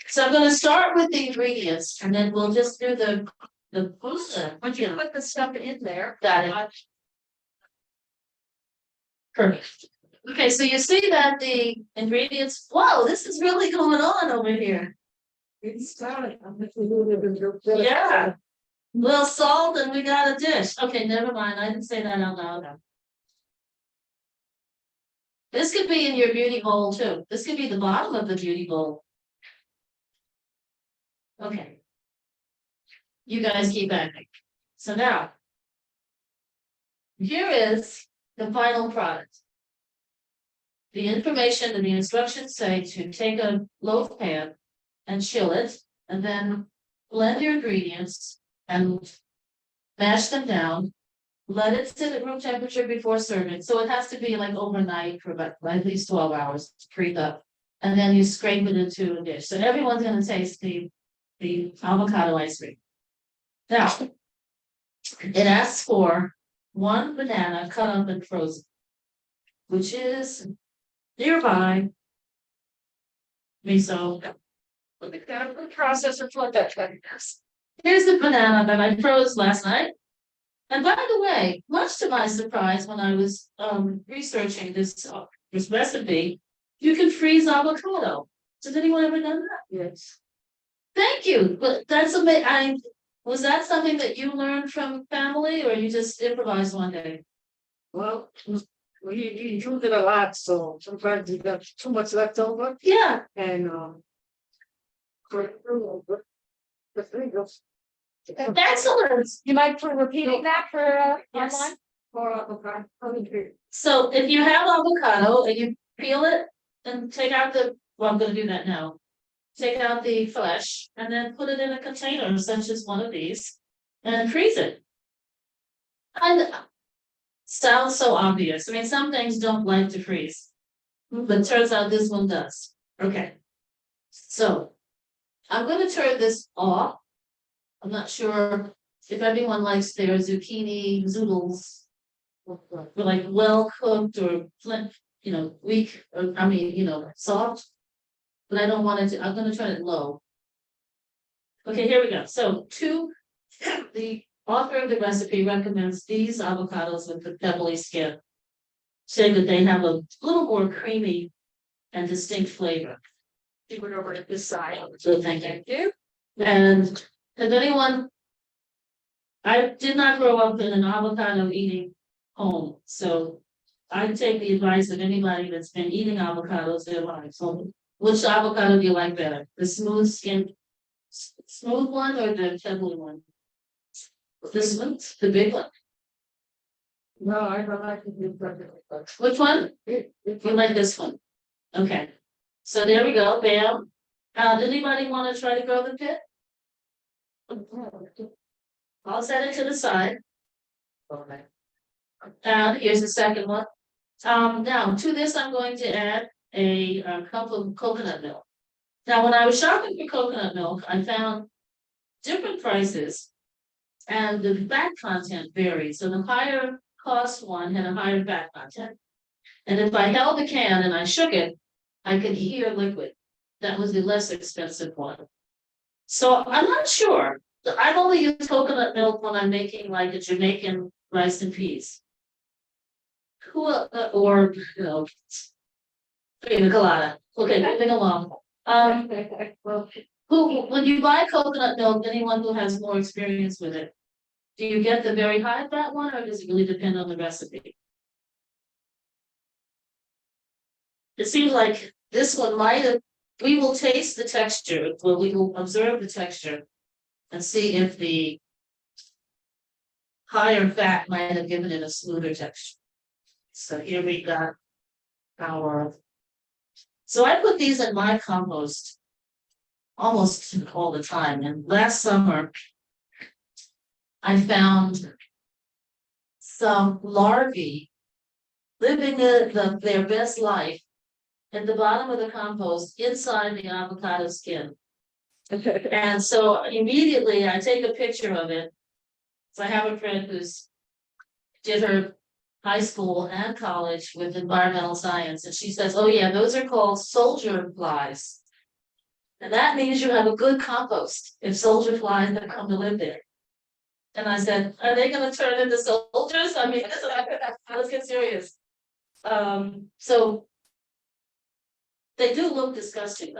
So I'm gonna start with the ingredients and then we'll just do the Once you put the stuff in there. Got it. Perfect. Okay, so you see that the ingredients, whoa, this is really going on over here. Yeah. Little salt and we got a dish. Okay, never mind. I didn't say that out loud. This could be in your beauty bowl too. This could be the bottom of the beauty bowl. Okay. You guys keep acting. So now, here is the final product. The information and the instructions say to take a loaf pan and chill it, and then blend your ingredients and mash them down. Let it sit at room temperature before serving. So it has to be like overnight for about at least 12 hours to creep up. And then you scrape it into a dish. So everyone's gonna taste the avocado ice cream. Now, it asks for 1 banana cut up and frozen, which is nearby. Miso. Look at that, the processor flood that. Here's the banana that I froze last night. And by the way, much to my surprise, when I was researching this recipe, you can freeze avocado. Has anyone ever done that? Yes. Thank you, but that's amazing. Was that something that you learned from family or you just improvised one day? Well, we use it a lot, so sometimes you got too much left over Yeah, and, the thing goes. excellent. You mind for repeating that for Yes. online? So if you have avocado and you peel it and take out well, I'm gonna do that now. Take out the flesh and then put it in a container such as one of these and freeze it. And sounds so obvious. I mean, some things don't like to freeze, but turns out this one does. Okay. So I'm gonna turn this off. I'm not sure if everyone likes their zucchini zoodles. Like well cooked or flint, weak, or, I mean, soft. But I don't want it to, I'm gonna turn it low. Okay, here we go. So the author of the recipe recommends these avocados with the pebbly skin. Saying that they have a little more creamy and distinct flavor. Keep it over to this side. So thank you. Thank you. And has anyone? I did not grow up in an avocado eating home, so I take the advice of anybody that's been eating avocados their lives. So which avocado do you like better? The smooth one or the pebbly one? This one, the big one. No, I don't like to do that. Which one? You like this one? Okay. So there we go, bam. Does anybody want to try to grow the pit? I'll set it to the side. And here's the second one. Now to this, I'm going to add a cup of coconut milk. Now, when I was shopping for coconut milk, I found different prices and the fat content varied. So the higher cost one had a higher fat content. And if I held the can and I shook it, I could hear liquid. That was the less expensive one. So I'm not sure. I've only used coconut milk when I'm making like a Jamaican rice and peas. Or pina colada. Okay, moving along. Well, When you buy coconut milk, anyone who has more experience with it, do you get the very high fat one, or does it really depend on the recipe? It seems like this one might have. We will taste the texture. Well, we will observe the texture and see if the higher fat might have given it a smoother texture. So here we got our. So I put these in my compost almost all the time. And last summer, I found some larvae living their best life at the bottom of the compost inside the avocado skin. And so immediately I take a picture of it. So I have a friend who's did her high school and college with environmental science, and she says, oh yeah, those are called soldier flies. And that means you have a good compost if soldier flies that come to live there. And I said, are they gonna turn into soldiers? I mean, let's get serious. So they do look disgusting.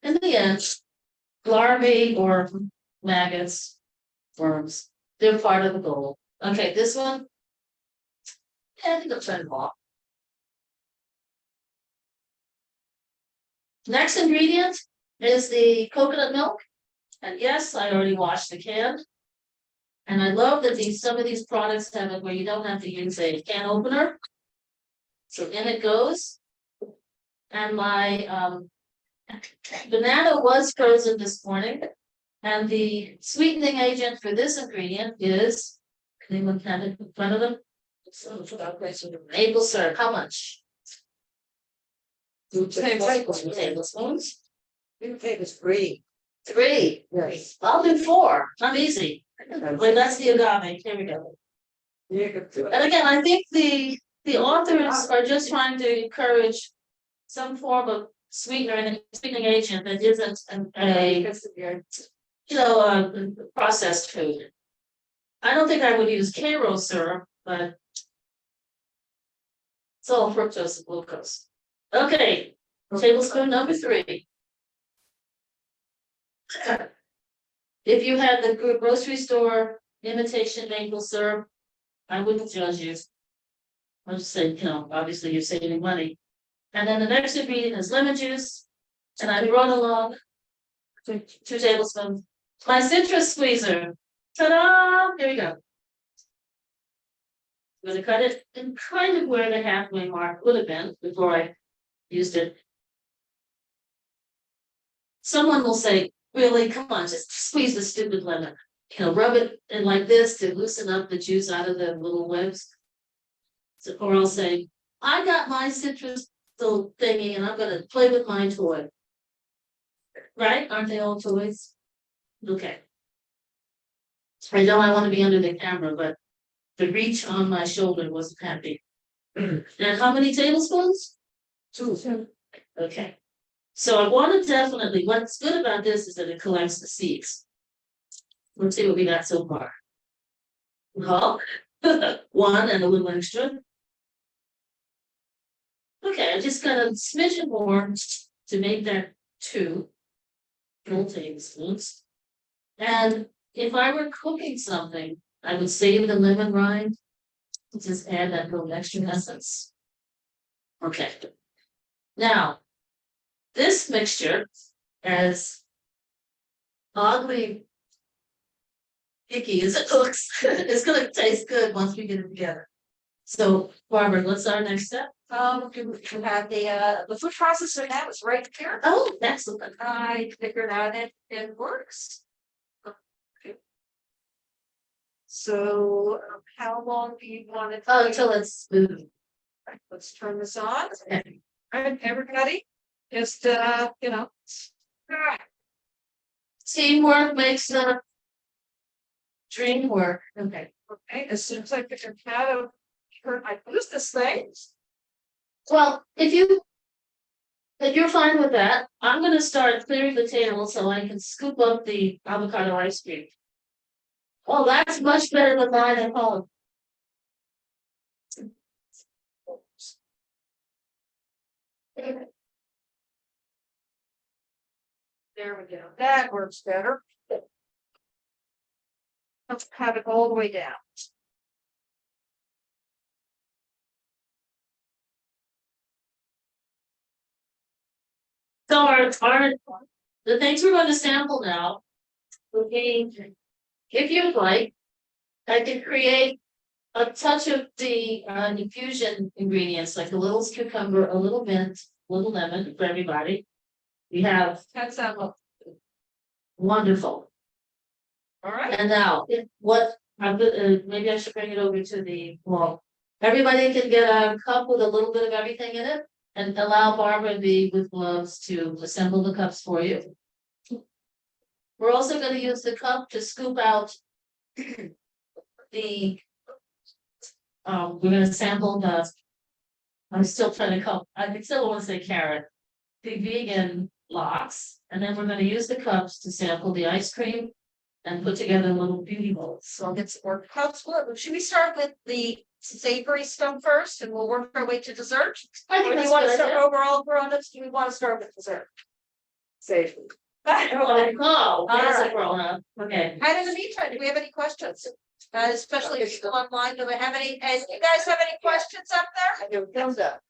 In the end, larvae or maggots, worms, they're part of the goal. Okay, this one. I think I'll turn it off. Next ingredient is the coconut milk. And yes, I already washed the can. And I love that some of these products have it where you don't have to use a can opener. So in it goes. And my banana was frozen this morning. And the sweetening agent for this ingredient is, can anyone have it in front of them? Maple syrup, how much? 2 tablespoons. 2 tablespoons. 2 tablespoons. 3. Yes. I'll do 4. I'm easy. Wait, that's the agave. Here we go. You can do it. And again, I think the authors are just trying to encourage some form of sweetener and sweetening agent that isn't a processed food. I don't think I would use Karo syrup, but it's all fructose and glucose. Okay, tablespoon number 3. If you had the grocery store imitation maple syrup, I wouldn't judge you. I'll just say, obviously you're saving money. And then the next ingredient is lemon juice, and I brought along 2 tablespoons. My citrus squeezer, ta-da, here we go. I'm gonna cut it in kind of where the halfway mark would have been before I used it. Someone will say, really, come on, just squeeze the stupid lemon. Rub it in like this to loosen up the juice out of the little webs. So, or I'll say, I got my citrus little thingy and I'm gonna play with my toy. Right? Aren't they all toys? Okay. I know I want to be under the camera, but the reach on my shoulder wasn't happy. And how many tablespoons? 2. Okay. So I want to definitely, what's good about this is that it collects the seeds. Let's see what we got so far. Well, 1 and a little extra. Okay, I just got a smidgen more to make that 2 full tablespoons. And if I were cooking something, I would save the lemon rind. Just add that little extra essence. Okay. Now, this mixture, as oddly icky as it looks, is going to taste good once we get it together. So, Barbara, what's our next step? You have the food processor now is right here. Oh, excellent. I figured out it works. Okay. So, how long do you want it? Oh, until it's smooth. Right, let's turn this on. Okay. All right, everybody, just all right. Teamwork makes the dream work. Okay. Okay, as soon as I pick a cat of I use this thing. Well, if you're fine with that, I'm gonna start clearing the table so I can scoop up the avocado ice cream. Oh, that's much better than mine at home. There we go. That works better. Let's have it all the way down. So the things we're going to sample now will be, if you'd like, I can create a touch of the infusion ingredients, like a little cucumber, a little mint, a little lemon for everybody. We have That's wonderful. all right. And now, maybe I should bring it over to the wall. Everybody can get a cup with a little bit of everything in it, and allow Barbara with gloves to assemble the cups for you. We're also going to use the cup to scoop out the. We're going to sample the. I'm still trying to call. I still want to say carrot. The vegan lox, and then we're going to use the cups to sample the ice cream and put together little beauty bowls. So I'll get some more cups. Should we start with the savory stuff first and we'll work our way to dessert? I Or think do that's you want to a good start idea. overall grown-ups? Do we want to start with dessert? Savory. Oh, that's a right. grown up. Okay. And in the meantime, do we have any questions? Especially if you're online, do we have any, and you guys have any questions up there? I do, Hilda.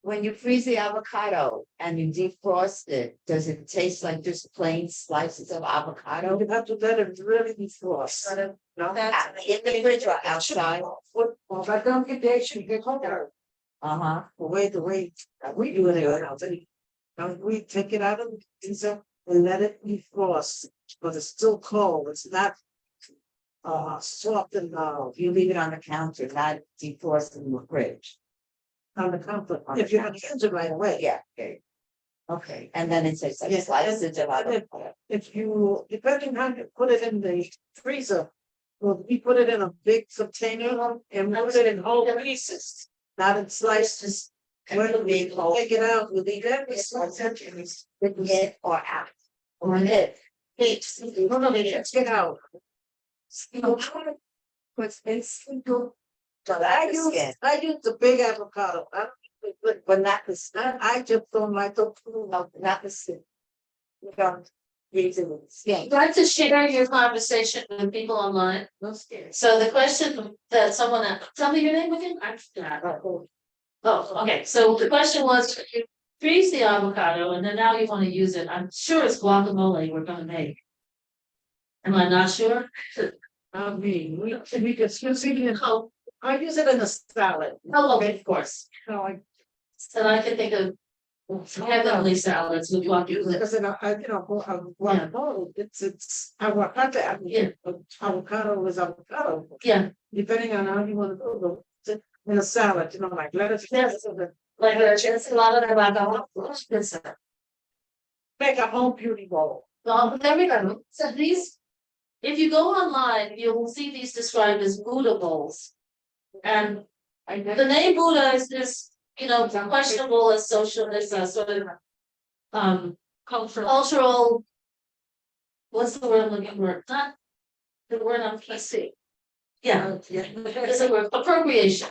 When you freeze the avocado and you defrost it, does it taste like just plain slices of avocado? You have to let it really defrost. No? That's- In the fridge or outside? Well, I don't get that, should get home. Uh-huh. The way we do it, we take it out of the freezer and let it defrost, but it's still cold, it's not. Soft and You leave it on the counter, not defrost in the fridge. on the comfort, if you have to use it right away. Yeah, okay. Okay, and then it tastes like Yes, slices of and avocado. If you, depending how you put it in the freezer, well, we put it in a big container and we put it in whole pieces, not in slices. When we take it out, we leave every slice empty. In or out. Or in. No, get out. So I use the big avocado, but not the skin. I just don't like the. No, not the skin. You don't. Yeah. I'd like to share your conversation with people online. No scared. So the question that someone, tell me your name again, I forgot. Oh, okay, so the question was, you freeze the avocado and then now you wanna use it, I'm sure it's guacamole we're gonna make. Am I not sure? I mean, we could use it in, I use it in a salad. Oh, okay, of course, So I and I can think of heavenly salads with guacamole. because it's avocado. I mean, avocado is avocado. Yeah, Depending on how you want to do it, in a salad, like lettuce. Yes. like a lot of avocado. Make a home beauty bowl. Well, there we go. So these, if you go online, you will see these described as Buddha bowls. And the name Buddha is, questionable as social, as a sort of, cultural. What's the word I'm looking for? Not the word I'm PC. Yeah, it's a word, appropriation.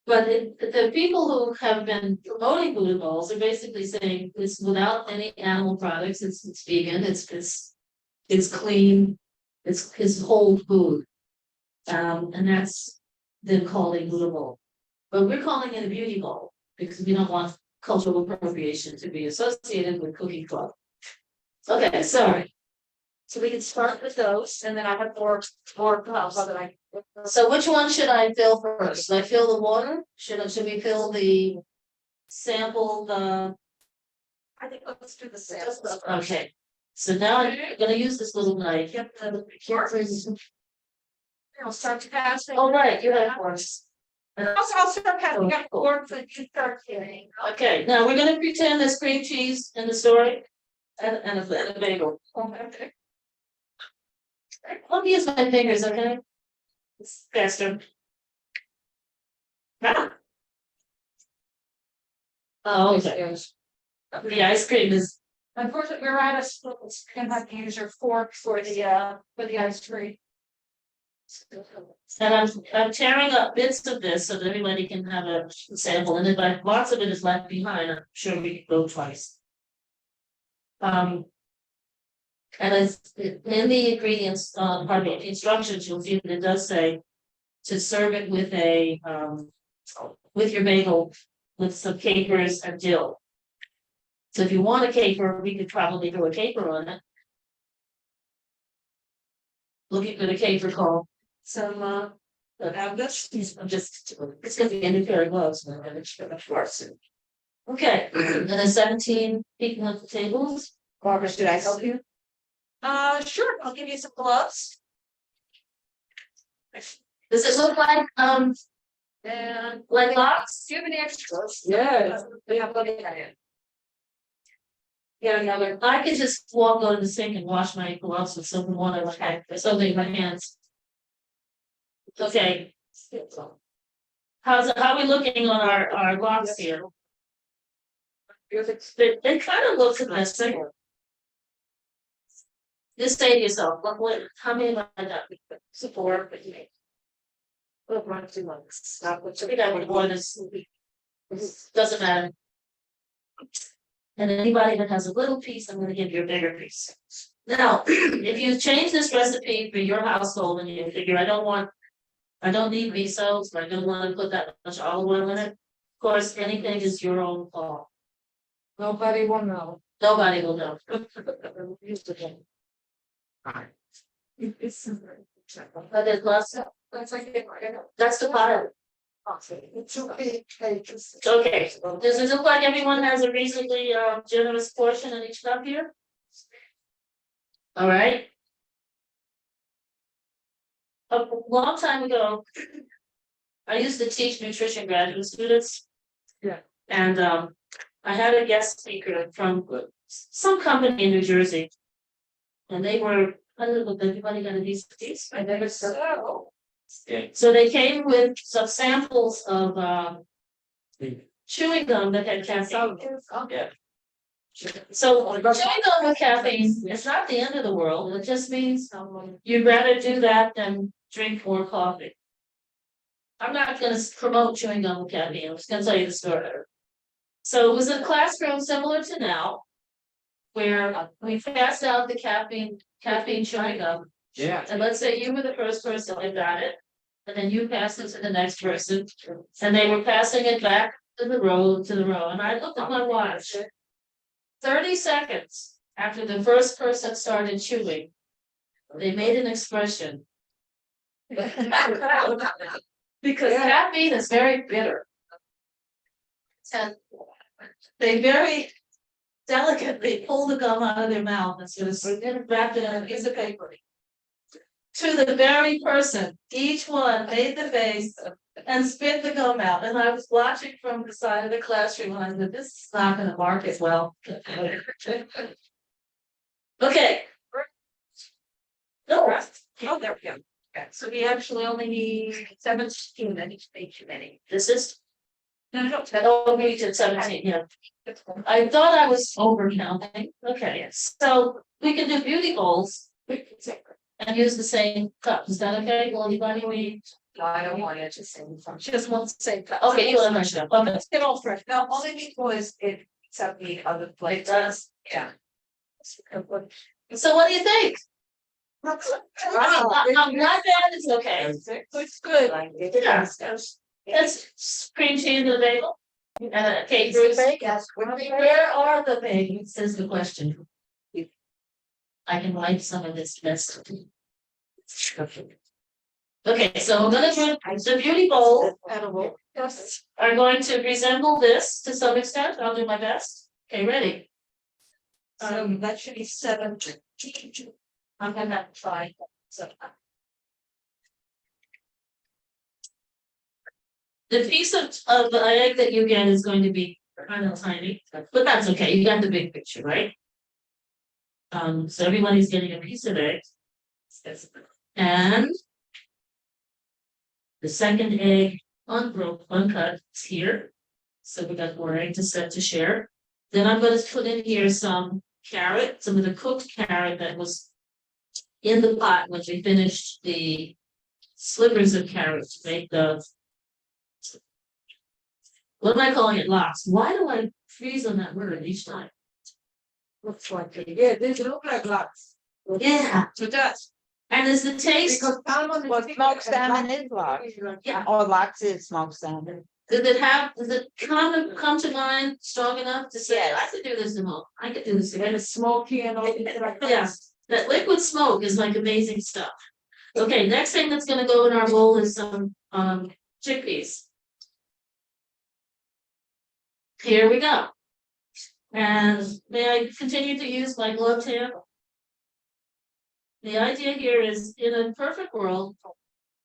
But the people who have been promoting Buddha bowls are basically saying it's without any animal products, it's vegan, it's clean, it's whole food. And that's them calling Buddha bowl. But we're calling it a beauty bowl because we don't want cultural appropriation to be associated with cooking club. Okay, sorry. So we can start with those and then I have more cups. So which one should I fill first? Should I fill the water? Should we fill the sample, I think let's do the sample. okay. So now I'm gonna use this little knife. I'll start to pass. Oh, right, you have yours. I'll start passing up board for you start hearing. Okay, now we're gonna pretend there's cream cheese in the story and a bagel. Okay. Let me use my fingers, okay? It's faster. Ah. Oh, okay. The ice cream is, Unfortunately, we're at a split, gonna have to use your fork for the ice cream. and I'm tearing up bits of this so that everybody can have a sample, and if lots of it is left behind, I'm sure we can go twice. And it's in the ingredients, pardon me, the instructions, you'll see that it does say to serve it with with your bagel, with some capers and dill. So if you want a caper, we could probably throw a caper on it. Looking for the caper call. Some, this, I'm just, it's gonna be in a pair of gloves, and I'm gonna show the force. Okay, and then 17 people at the tables. Barbara, should I help you? Sure, I'll give you some gloves. Does it look like, And like lots? do you have any extras? Yes. We have looking at it. Yeah, another, I could just walk over to the sink and wash my gloves with soap and water, like, something in my hands. Okay. How are we looking on our gloves here? It kind of looks a mess. Just say to yourself, what, how many have I done? Support, but you make. Well, run 2 months, stop, which I think I would want this. Doesn't matter. And anybody that has a little piece, I'm gonna give you a bigger piece. Now, if you change this recipe for your household and you figure, I don't need miso, so I don't wanna put that much olive oil in it. Of course, anything is your own call. Nobody will know. Nobody will know. But there's lots of, That's like, that's the part. Two big pages. Okay, does it look like everyone has a reasonably generous portion in each cup here? All right. A long time ago, I used to teach nutrition graduate students. Yeah. And I had a guest speaker from some company in New Jersey. And they were, I don't know if everybody got a decent piece. I never saw. So they came with some samples of chewing gum that had caffeine. Yeah. So chewing gum with caffeine is not the end of the world. It just means you'd rather do that than drink more coffee. I'm not gonna promote chewing gum with caffeine. I'm just gonna tell you the story. So it was a classroom similar to now, where we passed out the caffeine chewing gum. Yeah. And let's say you were the first person that got it, and then you passed it to the next person, and they were passing it back to the row, and I looked at my watch. 30 seconds after the first person started chewing, they made an expression. Because caffeine is very bitter. And they very delicately pull the gum out of their mouth and sort of wrap it in a piece of paper. To the very person, each one made the face and spit the gum out, and I was watching from the side of the classroom, and I said, this is not gonna work as well. Okay. No, Oh, there we go. Okay, so we actually only need 17 on each page many. this is, No, that all we did 17, yeah. I thought I was over counting, okay, so we can do beauty bowls. And use the same cup, is that okay? Will anybody read? No, I don't want it to same. Just one same cup, okay, you want to mention, okay. Let's get all fresh. No, only because it except the other It place. does. Yeah. So what do you think? Wow. Not bad, it's okay. It's good. Yeah. That's cream cheese and a bagel. Cake, Bruce. Where are the bagels, is the question. I can write some of this best. Okay, so I'm gonna do the beauty bowl are going to resemble this to some extent. I'll do my best. Okay, ready? That should be 7. I'm gonna try. So. The piece of the egg that you get is going to be kind of tiny, but that's okay. You got the big picture, right? So everybody's getting a piece of egg. And the second egg uncut is here. So we got more egg to share. Then I'm going to put in here some carrot, some of the cooked carrot that was in the pot when we finished the slivers of carrot to make the, what am I calling it, lox? Why do I freeze on that word each time? Looks like it. Yeah, they look like lots. Yeah, It does. and is the taste, Because salmon. Well, smoked salmon is lox. yeah, Or lox is smoked salmon. does it come to mind strong enough to say, I could do this in a, I could do this And again? it's smoky and all. Yes, that liquid smoke is like amazing stuff. Okay, next thing that's gonna go in our bowl is some chickpeas. Here we go. And may I continue to use my gloved hand? The idea here is, in a perfect world,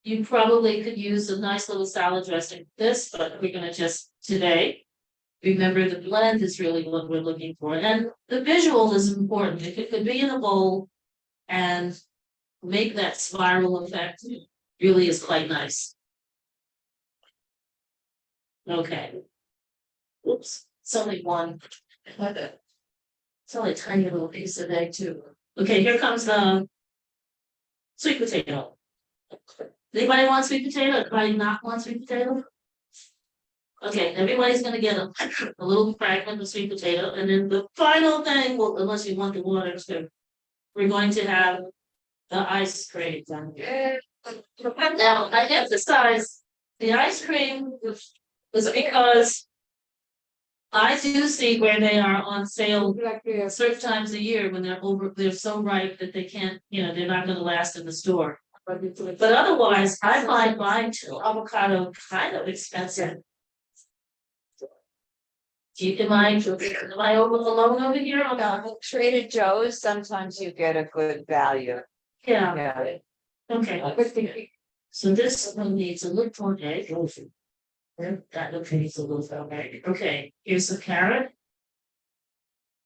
you probably could use a nice little salad dressing with this, but we're gonna just today. Remember, the blend is really what we're looking for, and the visual is important. If it could be in a bowl and make that spiral effect, really is quite nice. Okay. Oops, it's only one. It's only a tiny little piece of egg too. Okay, here comes the sweet potato. Anybody want sweet potato? Anybody not want sweet potato? Okay, everybody's gonna get a little fragment of sweet potato, and then the final thing, well, unless you want the water, so we're going to have the ice cream. Now, I emphasize the ice cream was because I do see where they are on sale certain times a year when they're so ripe that they can't, they're not gonna last in the store. But otherwise, I find buying avocado kind of expensive. Am I over alone over here? Or not? Trader Joe's, sometimes you get a good value. Yeah, Yeah. okay. So this one needs a little more egg. That looks needs a little more egg. Okay, here's some carrot.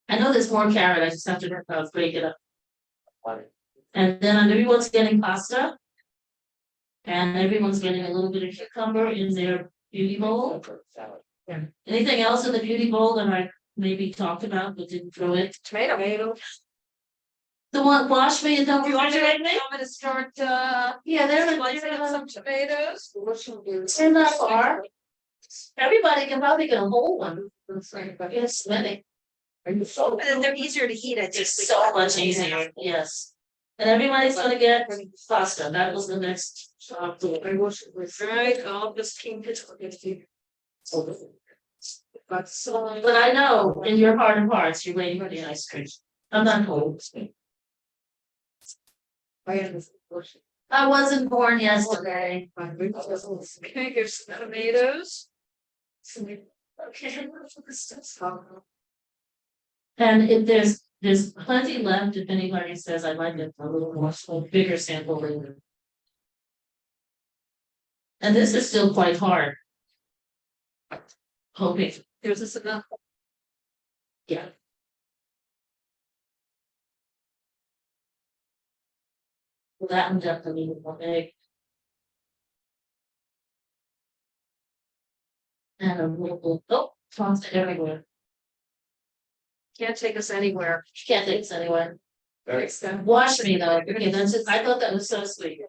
I know there's more carrot, I just have to break it up. And then everyone's getting pasta. And everyone's getting a little bit of cucumber in their beauty bowl. Anything else in the beauty bowl that I maybe talked about but didn't throw in? Tomato. The one, wash me and don't refrigerate me? I'm gonna start, Yeah, they're slicing up some tomatoes. in that far. Everybody can probably get a whole one. Yes, many. And they're easier to eat, I It's so much easier, yes. And everybody's gonna get pasta, that was the next. Right, I'll just keep it. But I know in your heart of hearts, you're waiting for the ice cream. I'm not cold. I wasn't born yesterday. Okay, here's some tomatoes. Okay. And if there's plenty left, if anybody says I'd like it a little more, so bigger sample later. And this is still quite hard. Hoping, Here's this enough. yeah. Well, that one definitely will make. And a little, oh, tossed everywhere. Can't take us anywhere. Can't take this anywhere. Wash me though, okay, that's just, I thought that was so sweet.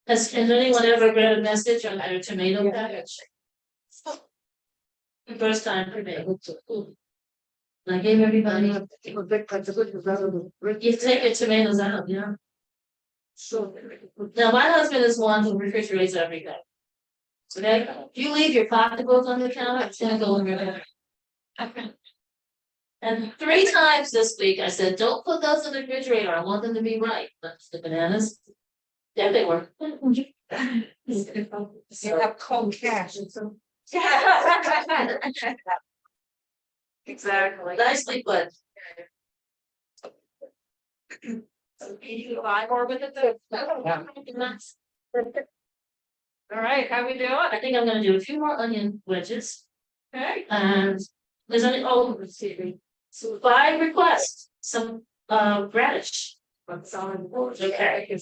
Has anyone ever read a message on their tomato package? The first time for me. I gave everybody, you take your tomatoes out, yeah. Now, my husband is one who refrigerates everything. Okay, if you leave your pocketbook on the counter, it's gonna go in your bag. And 3 times this week, I said, don't put those in the refrigerator, I want them to be right, that's the bananas. Yeah, they were. You have cold cash and some. Exactly. Nicely put. Buy more with it though. All right, how we doing? I think I'm gonna do a few more onion wedges, Okay. and there's only, oh, let's see. So by request, some radish. Okay.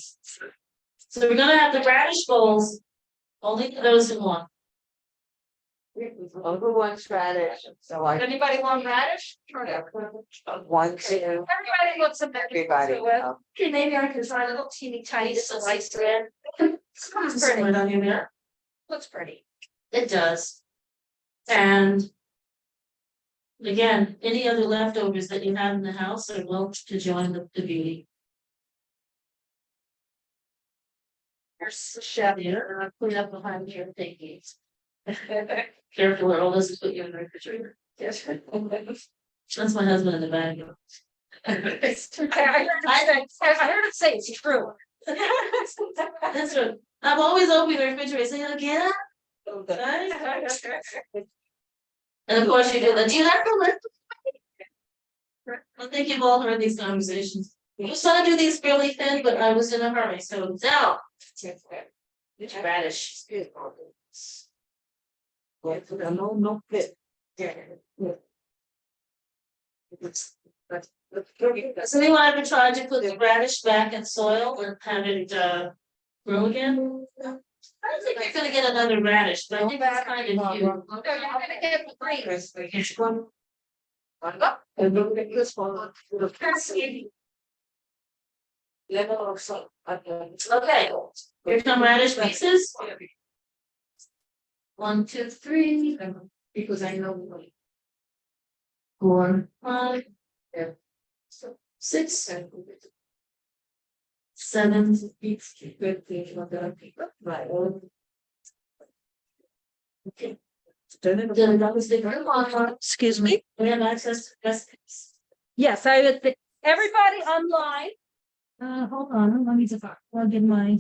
So we're gonna have the radish bowls, only for those who want. Who wants radish? So I Anybody want radish? Whatever. want to. Everybody wants some. Everybody. Okay, maybe I can try a little teeny tiny slice red. It's pretty. Onion there. Looks pretty. It does. And again, any other leftovers that you have in the house are welcome to join the beauty. There's the chef here, and I put it up behind here, take these. Careful, or all this is put you in the refrigerator. Yes. That's my husband in the bag. I heard it say it's true. That's right. I'm always opening the refrigerator, saying, again. And of course you do that. Do you have to lift? I think you've all heard these conversations. I was trying to do these really thin, but I was in a hurry, so now. Radish. No fit. Has anyone ever tried to put the radish back in soil and have it grow again? I don't think you're gonna get another radish, but I think that's kind of cute. No, you're gonna get the green. And look at this one. Okay, here come radish pieces. 1, 2, 3. Because I know. 4, 5. 6. 7. Right. Okay. Excuse me. We have access to recipes. Yes, I would think, everybody online. Hold on, let me just plug in my.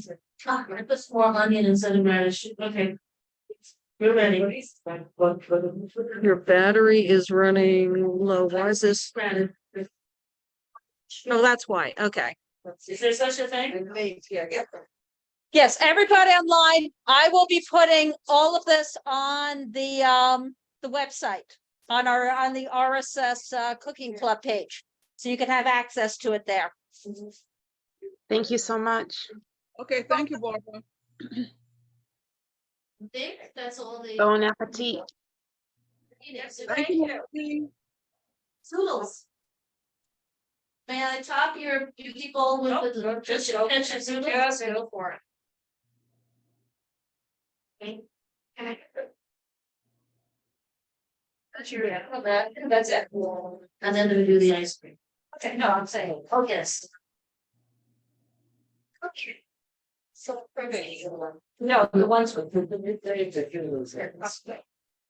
I put some more onion instead of radish, okay. We're ready. Your battery is running low. Why is this? Radish. No, that's why. Okay. Is there such a thing? Yes, everybody online, I will be putting all of this on the website, on the RSS Cooking Club page. So you can have access to it there. Thank you so much. Okay, thank you, Barbara. I think that's all the. Bon appetit. Thank you. Zoodles. May I top your beauty bowl with the just your pinch of zoodles? Just go for it. Okay. That's your, that's it. and then we do the ice cream. Okay, no, I'm saying, Oh, yes. okay. So, pretty. No, the ones with the new things that you lose.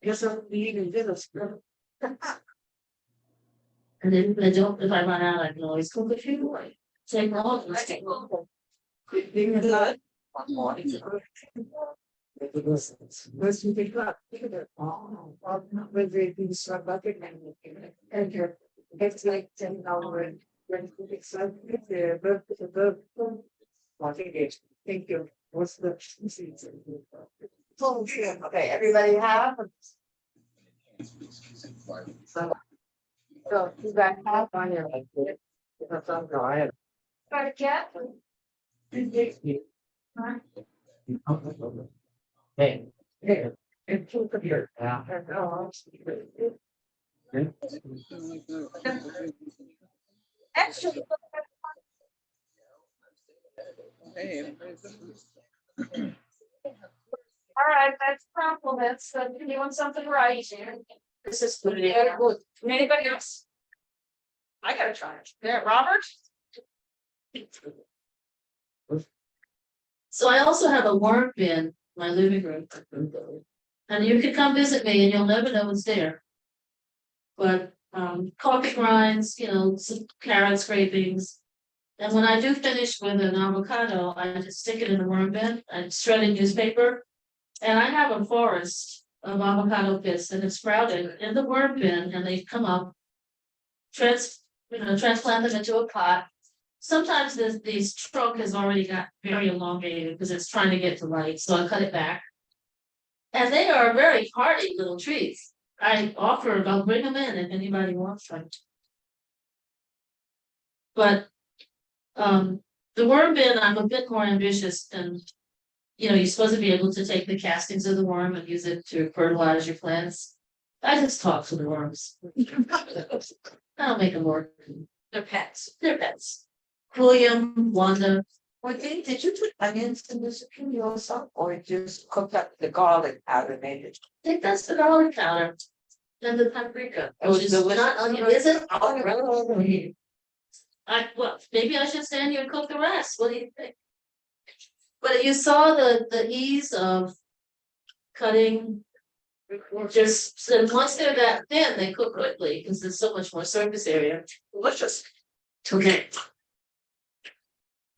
Guess I'm eating this. And then if I don't, if I run out, I can always cook a few more. Take all, let's take all. Good. Let's you pick up. Oh, when they do start bucket and you're, it's like $10. When you pick something, there, thank you. What's the? Okay, everybody have? So you got half on your. Got a cat? Hey, hey, and two computer. Actually. All right, that's compliments, so you're doing something right here. This is good. Very good. Anybody else? I gotta try it. Yeah, Robert? So I also have a worm bin in my living room. And you can come visit me and you'll never know what's there. But coffee grinds, you know, some carrot scrapings. And when I do finish with an avocado, I just stick it in the worm bin, I shred in newspaper. And I have a forest of avocado pits and it's sprouted in the worm bin and they come up. Transplant them into a pot. Sometimes these trunk has already got very elongated because it's trying to get to light, so I cut it back. And they are very hardy little trees. I offer, I'll bring them in if anybody wants them. But the worm bin, I'm a bit more ambitious than, you're supposed to be able to take the castings of the worm and use it to fertilize your plants. I just talk to the worms. I'll make them work. They're pets. They're pets. William, Wanda, Well, did you put onions in the zucchini also, or just cook up the garlic powder made it? I think that's the garlic powder. And the paprika. It was Which is delicious. not onion, is it? Oh, really? Well, maybe I should stand here and cook the rest. What do you think? But you saw the ease of cutting. Just, so once they're that thin, they cook quickly because there's so much more surface area. Delicious. Okay.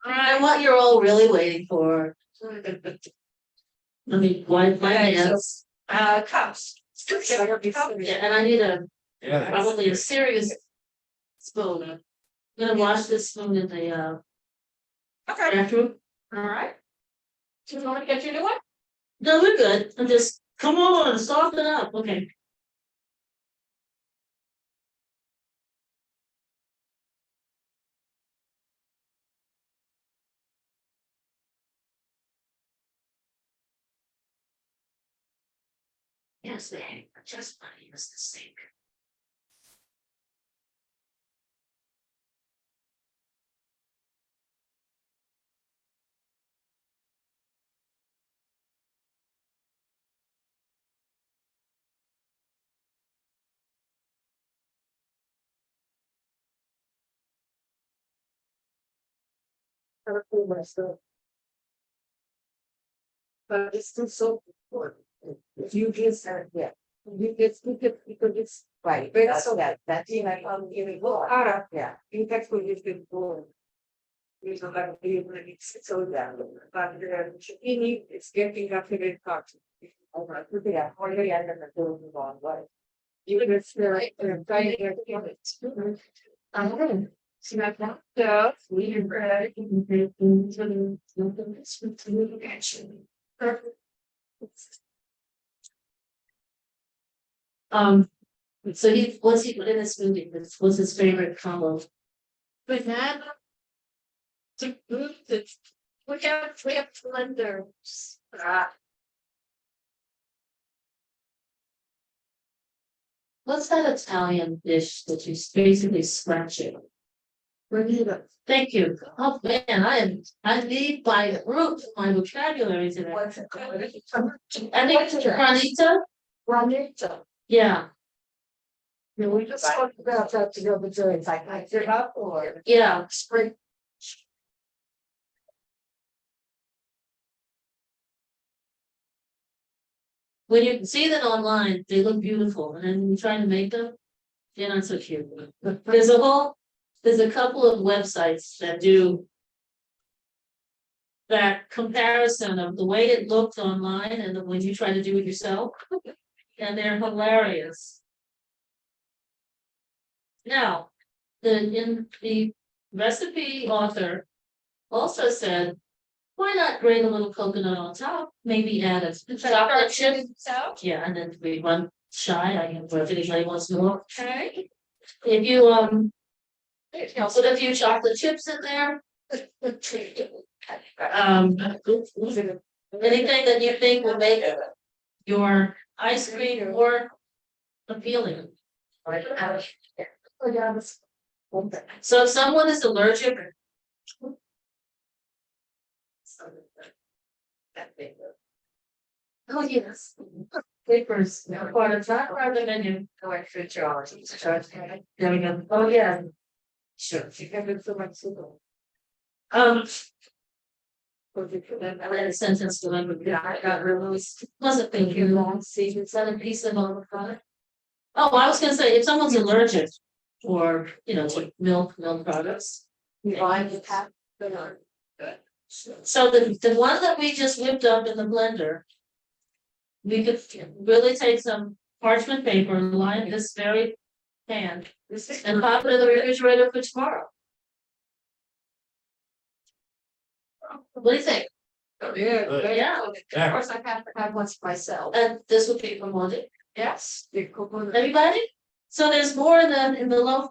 And what you're all really waiting for. Let me wipe my Okay, so- hands. Cups. Yeah, and I need probably a serious spoon. I'm gonna wash this spoon in the Okay, bathroom. all right. Do you want to get your new one? No, we're good. I'm just, come on, soften up. Okay. Yes, the hang, just money is the sink. But it's still so important. If you just, yeah, you get, because it's. Right, But that's so that, that's like, even go, yeah. in fact, we just been born. We don't have to be able to so down, but zucchini, it's getting up to the cut. Yeah, already under the building on what? You can smell it, trying to get it. See that now? Yeah, we are ready. Perfect. So what's he put in his smoothie? This was his favorite combo. Banana. To move the. We have blenders. What's that Italian dish that you basically scratch it? Thank you. Oh man, I need my root, my vocabulary today. What's it called? I think it's granita. Juanita. Yeah. Yeah, we just talked about that the other day. It's like, I give up or Yeah, spring. when you see them online, they look beautiful, and then when you try to make them, they're not so cute. There's a couple of websites that do that comparison of the way it looked online and when you try to do it yourself, and they're hilarious. Now, in the recipe author also said, why not grate a little coconut on top, maybe add a chocolate chip. So, Yeah, and then we run shy, I can, if anybody wants to look. okay. If you, put a few chocolate chips in there. Anything that you think will make your ice cream more appealing. So if someone is allergic. Oh, yes. Papers, part of that, part of the menu. Going for charge. There we go. Oh, yeah. Sure. I read a sentence to them, but I got released. Wasn't thinking long, see, it's not a piece of avocado. Oh, I was gonna say, if someone's allergic or, to milk products. So the one that we just whipped up in the blender. We could really take some parchment paper, line this very pan, and pop it in the refrigerator for tomorrow. What do you think? Yeah. Of course, I have to have one for myself. And this would be from Maudene. Yes. Everybody? So there's more than in the loaf?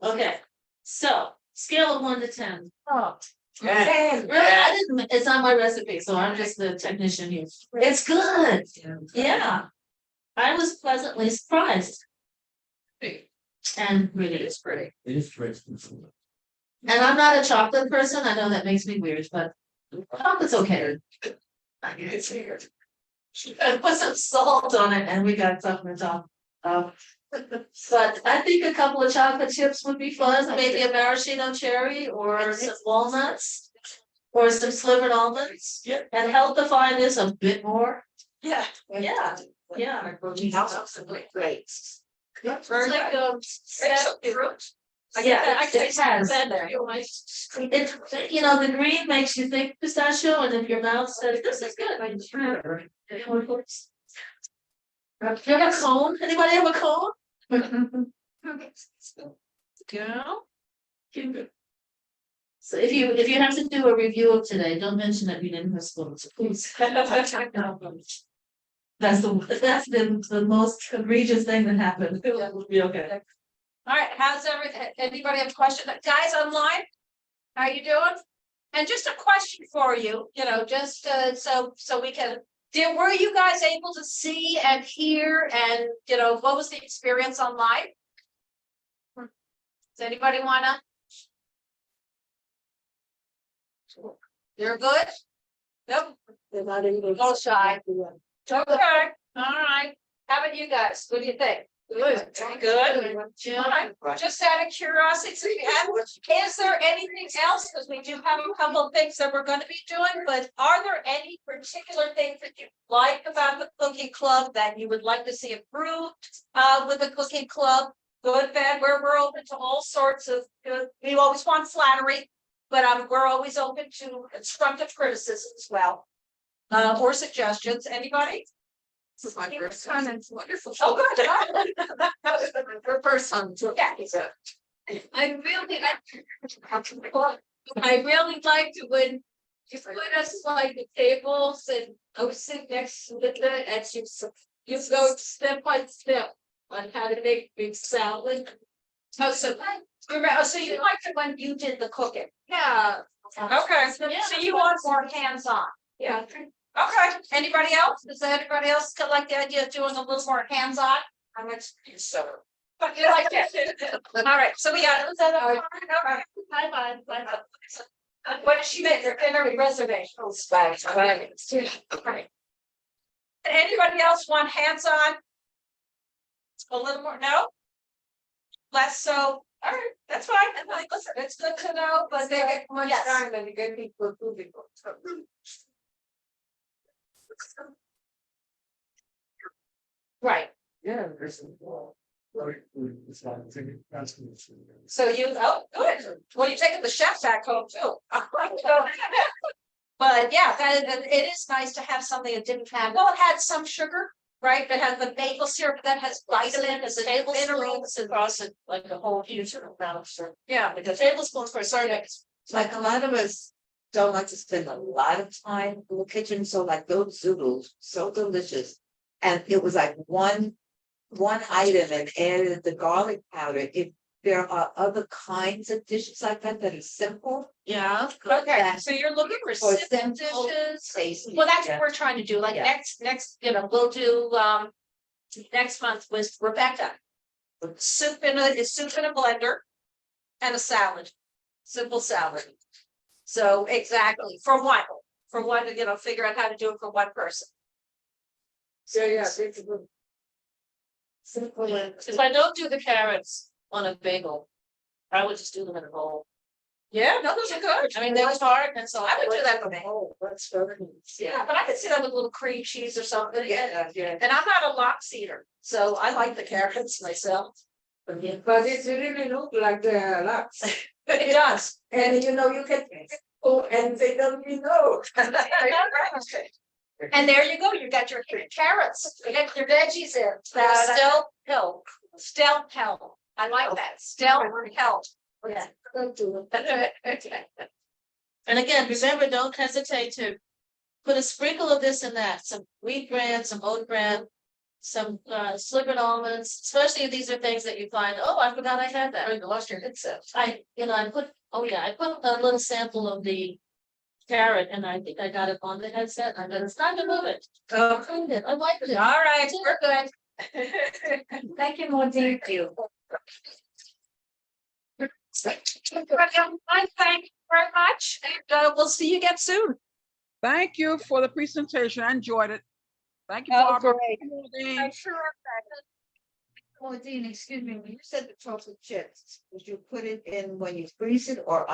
Okay, so scale of 1 to 10. Oh. Really, I didn't, it's not my recipe, so I'm just the technician here. It's good. Yeah. I was pleasantly surprised. And really is pretty. It is pretty. And I'm not a chocolate person, I know that makes me weird, but chocolate's okay. It's weird. I put some salt on it and we got something to top. But I think a couple of chocolate chips would be fun, maybe a maraschino cherry or some walnuts. Or some slivered almonds. Yeah. And healthify this a bit more. Yeah. Yeah. Great. It's like, Yeah, I it has. there. It, the green makes you think pistachio, and if your mouth says, this is good. Do you have a cone? Anybody have a cone? Girl? So if you have to do a review of today, don't mention that we didn't have spoons, please. That's the most egregious thing that happened. It will be okay. All right, how's everything? Anybody have a question? Guys online? How you doing? And just a question for you, just so we can, were you guys able to see and hear and, what was the experience online? Does anybody wanna? You're good? Nope. They're not able. Go shy. Okay, all right. How about you guys? What do you think? Good. Just out of curiosity, is there anything else? Because we do have a couple of things that we're going to be doing, but are there any particular things that you like about the cooking club that you would like to see improved with the cooking club? Good, bad, we're open to all sorts of, we always want flattery, but we're always open to constructive criticism as well. Or suggestions, anybody? This is my first time, it's wonderful. Oh, good. Her first time, too. Yeah. I really liked it when you put us like the tables and I was sitting next to it and you go step by step on how to make big salad. Oh, so you liked it when you did the cooking? Yeah. Okay, so you want more hands-on? Yeah. Okay, anybody else? Does anybody else like the idea of doing a little more hands-on? How much so? But you like it? All right, so we got. Bye. What did she make? Her dinner reservations. Right. Anybody else want hands-on? A little more, no? Less so, all right, that's fine, and like, listen, it's good to know, but They get much yes. time and you get people moving. Right, Yeah. so you, oh, good, well, you're taking the chef back home too. But yeah, it is nice to have something that didn't have, well, it had some sugar, right, that has the maple syrup, that has vitamins and minerals and. Across it like a whole huge amount of syrup. Yeah, Like a tablespoon for a serving. Like a lot of us don't like to spend a lot of time in the kitchen, so like those zoodles, so delicious. And it was like one item and added the garlic powder. If there are other kinds of dishes like that that are simple. Yeah. okay, so you're looking for For simple simple, dishes. tasty. Well, that's yeah. what we're trying to do, like Yeah. next, we'll do, next month with Rebecca. Soup in a blender. And a salad, simple salad. So exactly, for one, figure out how to do it for one person. So, yeah, it's a good. Simple and. If I don't do the carrots on a bagel, I would just do them in a bowl. Yeah, no, those are good, I mean, they was hard, and so I would do that for me. Oh, that's very. Yeah, but I could see that with a little cream cheese or something, Yeah, yeah. and I'm not a lox eater, so I like the carrots myself. But it's really look like the lots. It does. And you know, you can, oh, and they don't even know. And there you go, you got your carrots, you got your veggies in, stealth help, I like that, stealth help. Yeah. Don't do And again, remember, don't hesitate to put a sprinkle of this and that, some wheat bran, some oat bran. Some slivered almonds, especially if these are things that you find, oh, I forgot I had that. You lost your headset. I put a little sample of the carrot and I think I got it on the headset. I got it's time to move it. Oh. Cleaned it. I liked it. All right, we're good. Thank you, Maudene. Thank you. Thank you very much, and we'll see you again soon. Thank you for the presentation. I enjoyed it. Thank you, Oh, Barbara. great. Maudene. I'm sure. Maudene, excuse me, when you said the chocolate chips, would you put it in when you freeze it or